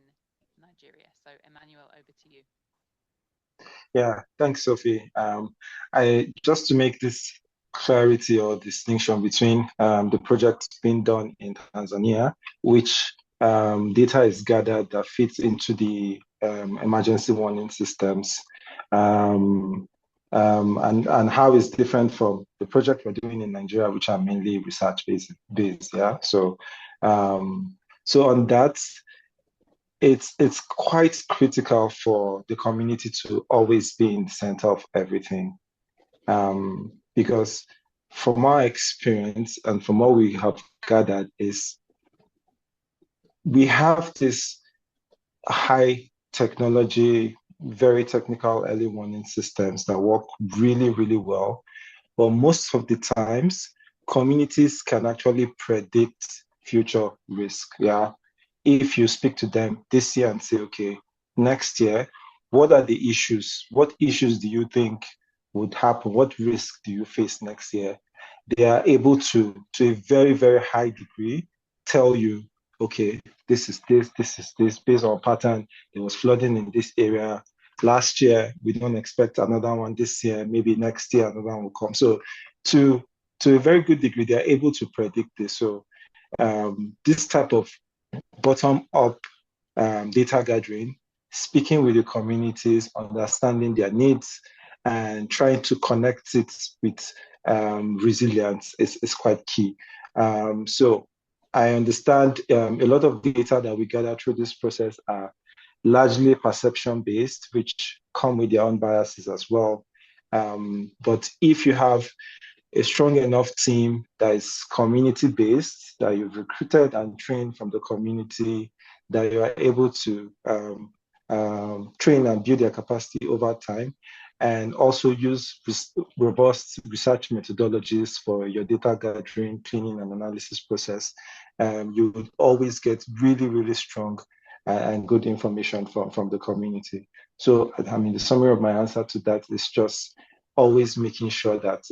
Nigeria? So Emmanuel, over to you. Yeah, thanks, Sophie. Just to make this clarity or distinction between the project being done in Tanzania, which data is gathered that fits into the emergency warning systems, and how it's different from the project we're doing in Nigeria, which are mainly research-based. Yeah. So on that, it's quite critical for the community to always be in the center of everything, because from our experience and from what we have gathered is we have this high technology, very technical early warning systems that work really, really well. But most of the times, communities can actually predict future risk. Yeah. If you speak to them this year and say, okay, next year, what are the issues? What issues do you think would happen? What risk do you face next year? They are able to a very, very high degree, tell you, okay, this is this based on pattern. There was flooding in this area last year. We don't expect another one this year. Maybe next year another one will come. So to a very good degree, they are able to predict this. So this type of bottom-up data gathering, speaking with the communities, understanding their needs, and trying to connect it with resilience is quite key. So I understand a lot of data that we gather through this process are largely perception-based, which come with their own biases as well. But if you have a strong enough team that is community-based, that you've recruited and trained from the community, that you are able to train and build their capacity over time, and also use robust research methodologies for your data gathering, cleaning, and analysis process. You would always get really, really strong and good information from the community. So, I mean, the summary of my answer to that is just always making sure that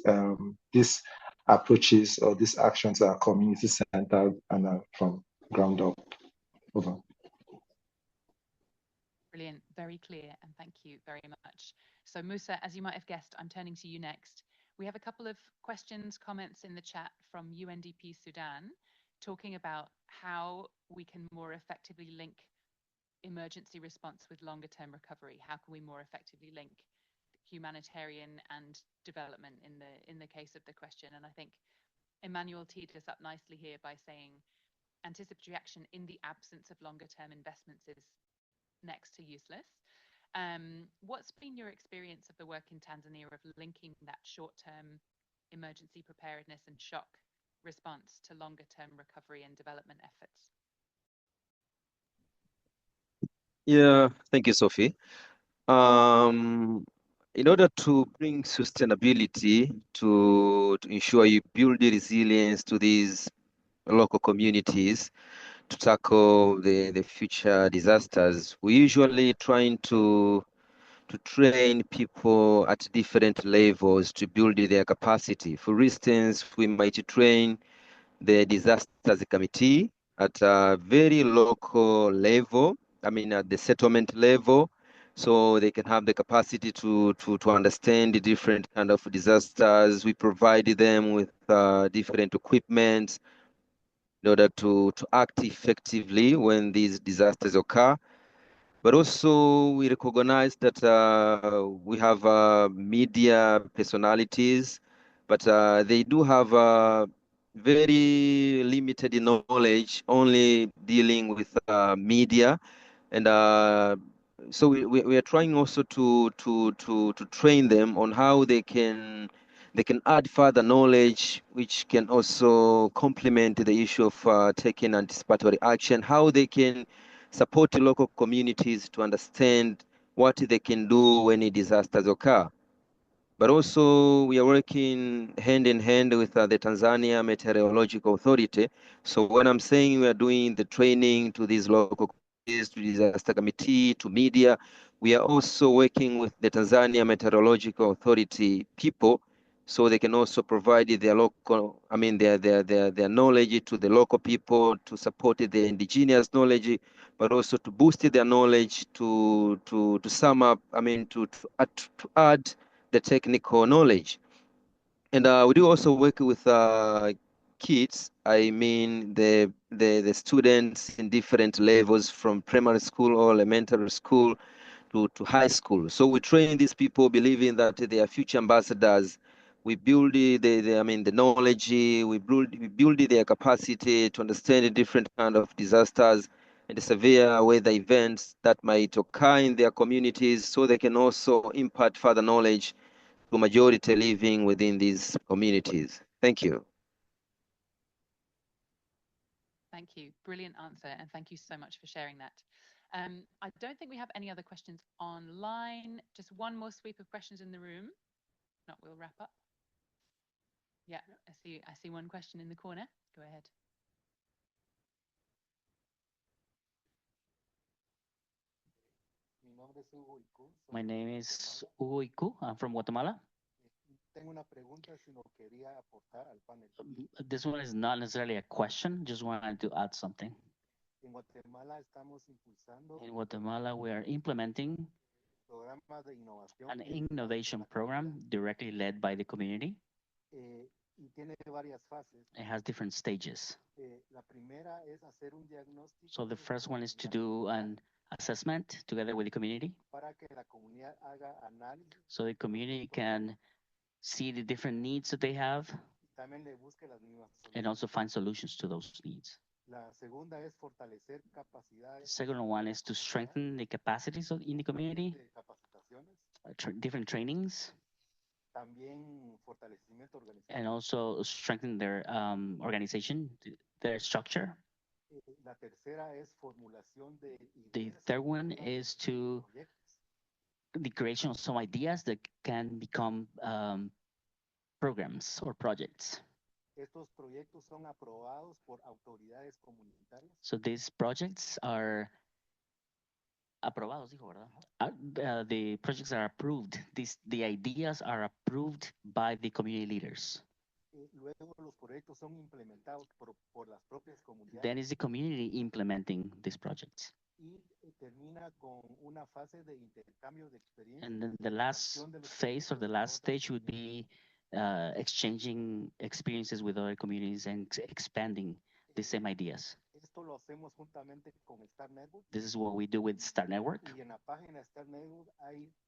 these approaches or these actions are community-centered and are from ground up. Over. Brilliant, very clear, and thank you very much. So Musa, as you might have guessed, I'm turning to you next. We have a couple of questions, comments in the chat from UNDP Sudan, talking about how we can more effectively link emergency response with longer term recovery. How can we more effectively link humanitarian and development in the case of the question? And I think Emmanuel teed us up nicely here by saying anticipatory action in the absence of longer term investments is next to useless. What's been your experience of the work in Tanzania of linking that short-term emergency preparedness and shock response to longer-term recovery and development efforts? Yeah, thank you, Sophie. In order to bring sustainability to ensure you build the resilience to these local communities to tackle the future disasters, we usually trying to train people at different levels to build their capacity. For instance, we might train the disasters committee at a very local level, I mean at the settlement level, so they can have the capacity to understand the different kind of disasters. We provide them with different equipment in order to act effectively when these disasters occur. But also we recognize that we have media personalities, but they do have very limited knowledge only dealing with media. And so we are trying also to train them on how they can add further knowledge, which can also complement the issue of taking anticipatory action, how they can support the local communities to understand what they can do when disasters occur. But also we are working hand in hand with the Tanzania Meteorological Authority. So when I'm saying we are doing the training to these local communities, to disaster committee, to media, we are also working with the Tanzania Meteorological Authority people, so they can also provide their local, I mean, their knowledge to the local people to support the indigenous knowledge, but also to boost their knowledge to sum up, I mean, to add the technical knowledge. And we do also work with kids, I mean the students in different levels from primary school or elementary school to high school. So we train these people believing that they are future ambassadors. We build the knowledge, we build their capacity to understand the different kind of disasters and the severe weather events that might occur in their communities, so they can also impart further knowledge to majority living within these communities. Thank you. Thank you. Brilliant answer. And thank you so much for sharing that. I don't think we have any other questions online. Just one more sweep of questions in the room. If not, we'll wrap up. Yeah, I see one question in the corner. Go ahead. My name is Hugo Iku. I'm from Guatemala. This one is not necessarily a question, just wanted to add something. In Guatemala, we are implementing an innovation program directly led by the community. It has different stages. So the first one is to do an assessment together with the community, so the community can see the different needs that they have and also find solutions to those needs. The second one is to strengthen the capacities in the community, different trainings. and also strengthen their organization, their structure. The third one is to the creation of some ideas that can become programs or projects. So these projects are aprobados, dijo, ¿verdad? The projects are approved. The ideas are approved by the community leaders. Then is the community implementing these projects. And then the last phase or the last stage would be exchanging experiences with other communities and expanding the same ideas. This is what we do with Star Network.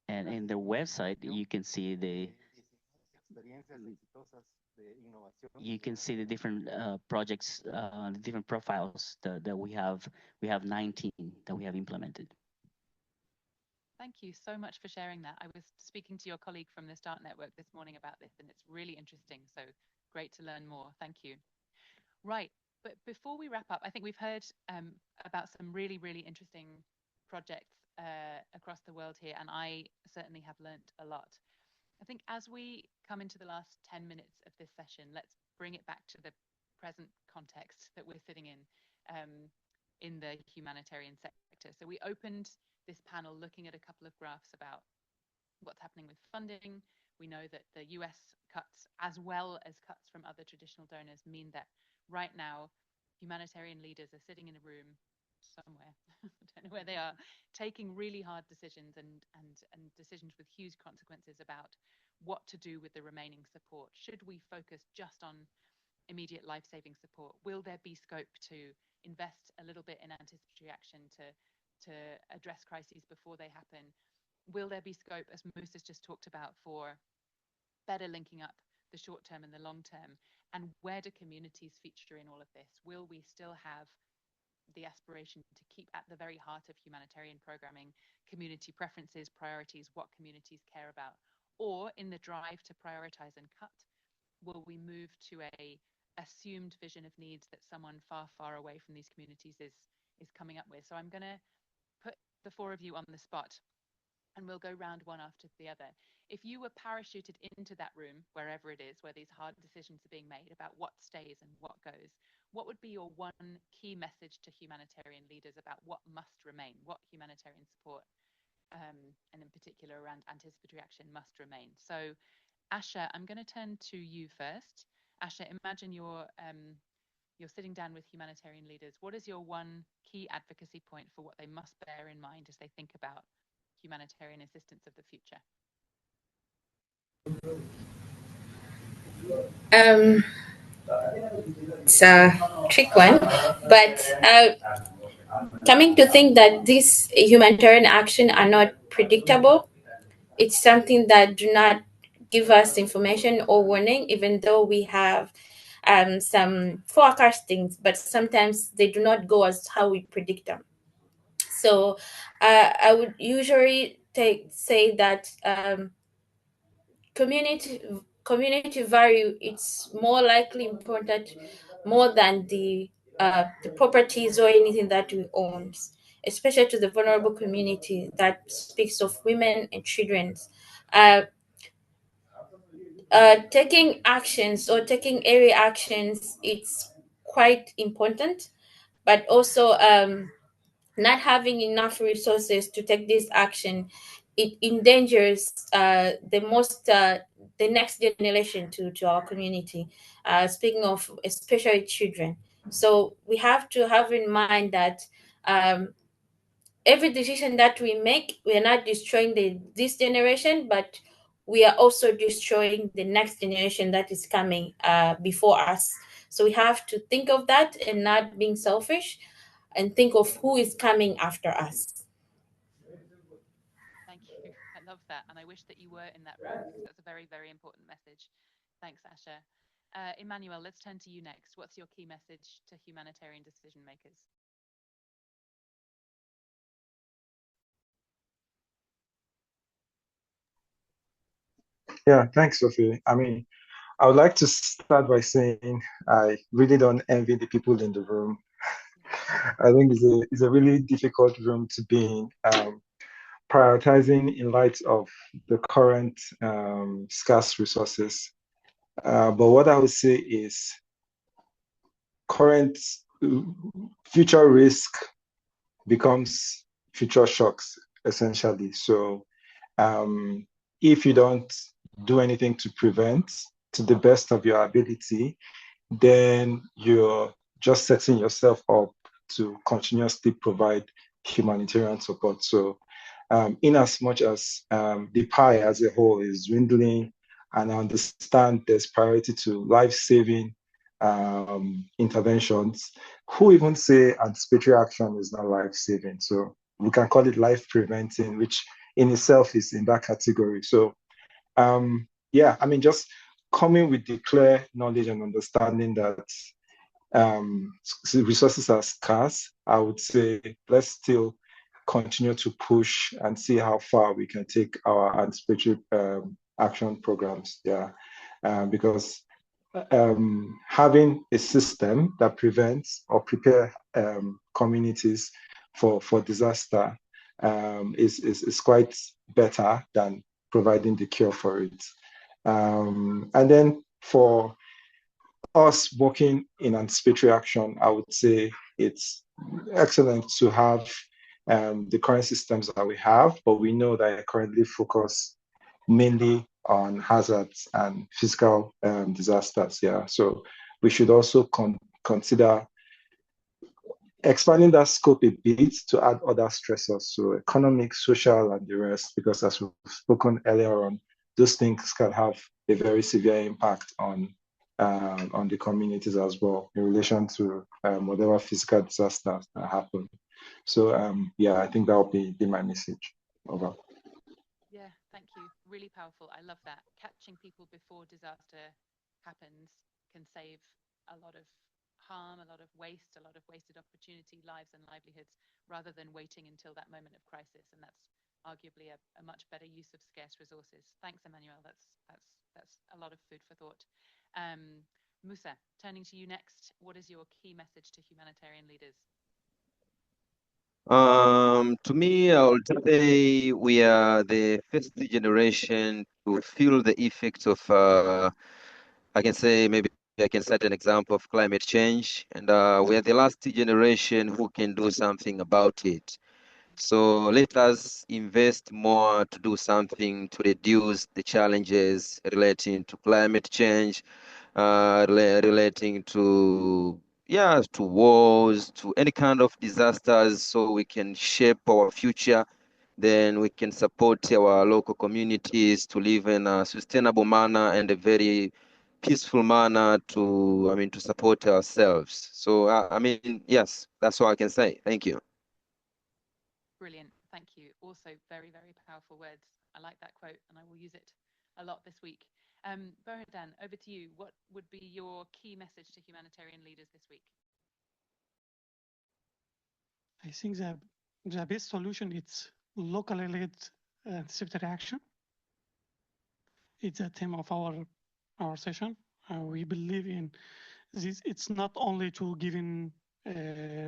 And in the website, you can see the different projects, the different profiles that we have. We have 19 that we have implemented. Thank you so much for sharing that. I was speaking to your colleague from the Start Network this morning about this, and it's really interesting. So great to learn more. Thank you. Right, but before we wrap up, I think we've heard about some really, really interesting projects across the world here, and I certainly have learnt a lot. I think as we come into the last 10 minutes of this session, let's bring it back to the present context that we're sitting in the humanitarian sector. So we opened this panel looking at a couple of graphs about what's happening with funding. We know that the US cuts, as well as cuts from other traditional donors, mean that right now humanitarian leaders are sitting in a room somewhere, I don't know where they are, taking really hard decisions and decisions with huge consequences about what to do with the remaining support. Should we focus just on immediate life-saving support? Will there be scope to invest a little bit in anticipatory action to address crises before they happen? Will there be scope, as Moose has just talked about, for better linking up the short term and the long term? And where do communities feature in all of this? Will we still have the aspiration to keep at the very heart of humanitarian programming community preferences, priorities, what communities care about? Or in the drive to prioritize and cut, will we move to a assumed vision of needs that someone far, far away from these communities is coming up with? So I'm going to put the four of you on the spot, and we'll go round one after the other. If you were parachuted into that room, wherever it is, where these hard decisions are being made about what stays and what goes, what would be your one key message to humanitarian leaders about what must remain, what humanitarian support, and in particular around anticipatory action, must remain? So Asha, I'm going to turn to you first. Asha, imagine you're sitting down with humanitarian leaders. What is your one key advocacy point for what they must bear in mind as they think about humanitarian assistance of the future? It's a trick one, but coming to think that these humanitarian action are not predictable, it's something that do not give us information or warning, even though we have some forecastings, but sometimes they do not go as how we predict them. So I would usually say that community value, it's more likely important more than the properties or anything that we own, especially to the vulnerable community that speaks of women and children. Taking actions or taking area actions, it's quite important, but also not having enough resources to take this action, it endangers the next generation to our community. Speaking of especially children, so we have to have in mind that every decision that we make, we are not destroying this generation, but we are also destroying the next generation that is coming before us. So we have to think of that and not being selfish, and think of who is coming after us. Thank you. I love that. And I wish that you were in that room, because that's a very, very important message. Thanks, Asha. Emmanuel, let's turn to you next. What's your key message to humanitarian decision makers? Yeah, thanks, Sophie. I mean, I would like to start by saying I really don't envy the people in the room. I think it's a really difficult room to be in, prioritizing in light of the current scarce resources. But what I would say is current future risk becomes future shocks, essentially. So if you don't do anything to prevent to the best of your ability, then you're just setting yourself up to continuously provide humanitarian support. So, in as much as the pie as a whole is dwindling, and I understand there's priority to life-saving interventions, who even say anticipatory action is not life-saving? So we can call it life-preventing, which in itself is in that category. So, yeah, I mean, just coming with the clear knowledge and understanding that resources are scarce, I would say let's still continue to push and see how far we can take our anticipatory action programs. Yeah, because having a system that prevents or prepare communities for disaster is quite better than providing the cure for it. And then for us working in anticipatory action, I would say it's excellent to have the current systems that we have, but we know that I currently focus mainly on hazards and physical disasters. Yeah, so we should also consider expanding that scope a bit to add other stressors, so economic, social, and the rest, because as we've spoken earlier on, those things can have a very severe impact on the communities as well in relation to whatever physical disasters that happen. So yeah, I think that will be my message. Over. Yeah, thank you. Really powerful. I love that. Catching people before disaster happens can save a lot of harm, a lot of waste, a lot of wasted opportunity, lives and livelihoods, rather than waiting until that moment of crisis. And that's arguably a much better use of scarce resources. Thanks, Emmanuel. That's a lot of food for thought. Musa, turning to you next, what is your key message to humanitarian leaders? To me, I would say we are the first generation to feel the effects of, I can say maybe I can cite an example of climate change, and we are the last generation who can do something about it. So let us invest more to do something to reduce the challenges relating to climate change, relating to wars, to any kind of disasters, so we can shape our future. Then we can support our local communities to live in a sustainable manner and a very peaceful manner to support ourselves. So yes, that's all I can say. Thank you. Brilliant. Thank you. Also very, very powerful words. I like that quote and I will use it a lot this week. Bohdan, over to you. What would be your key message to humanitarian leaders this week? I think the best solution is locally led anticipatory action. It's a theme of our session. We believe in this. It's not only to giving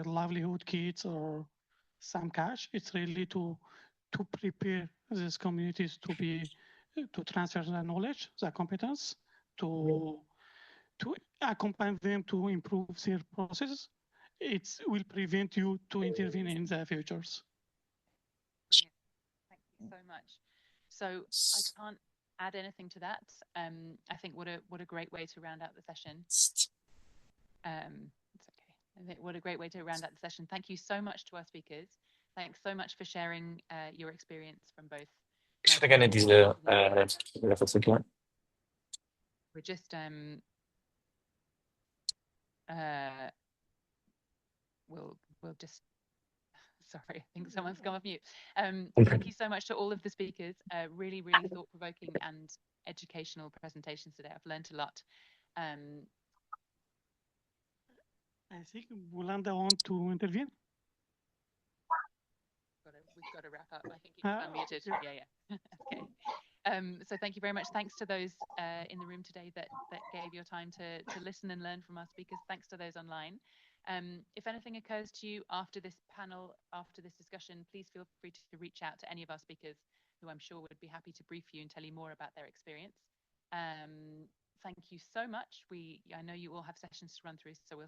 livelihood kits or some cash. It's really to prepare these communities to transfer the knowledge, the competence, to accompany them to improve their processes. It will prevent you to intervene in the futures. Brilliant. Thank you so much. So I can't add anything to that. I think what a great way to round out the session. It's okay. I think what a great way to round out the session. Thank you so much to our speakers. Thanks so much for sharing your experience from both. We're just we'll just sorry, I think someone's gone off mute. Thank you so much to all of the speakers. Really, really thought-provoking and educational presentations today. I've learned a lot. I think Bulanda want to intervene. We've got to wrap up. I think he's unmuted. Yeah. Okay. So thank you very much. Thanks to those in the room today that gave your time to listen and learn from our speakers. Thanks to those online. If anything occurs to you after this panel, after this discussion, please feel free to reach out to any of our speakers, who I'm sure would be happy to brief you and tell you more about their experience. Thank you so much. I know you all have sessions to run through, so we'll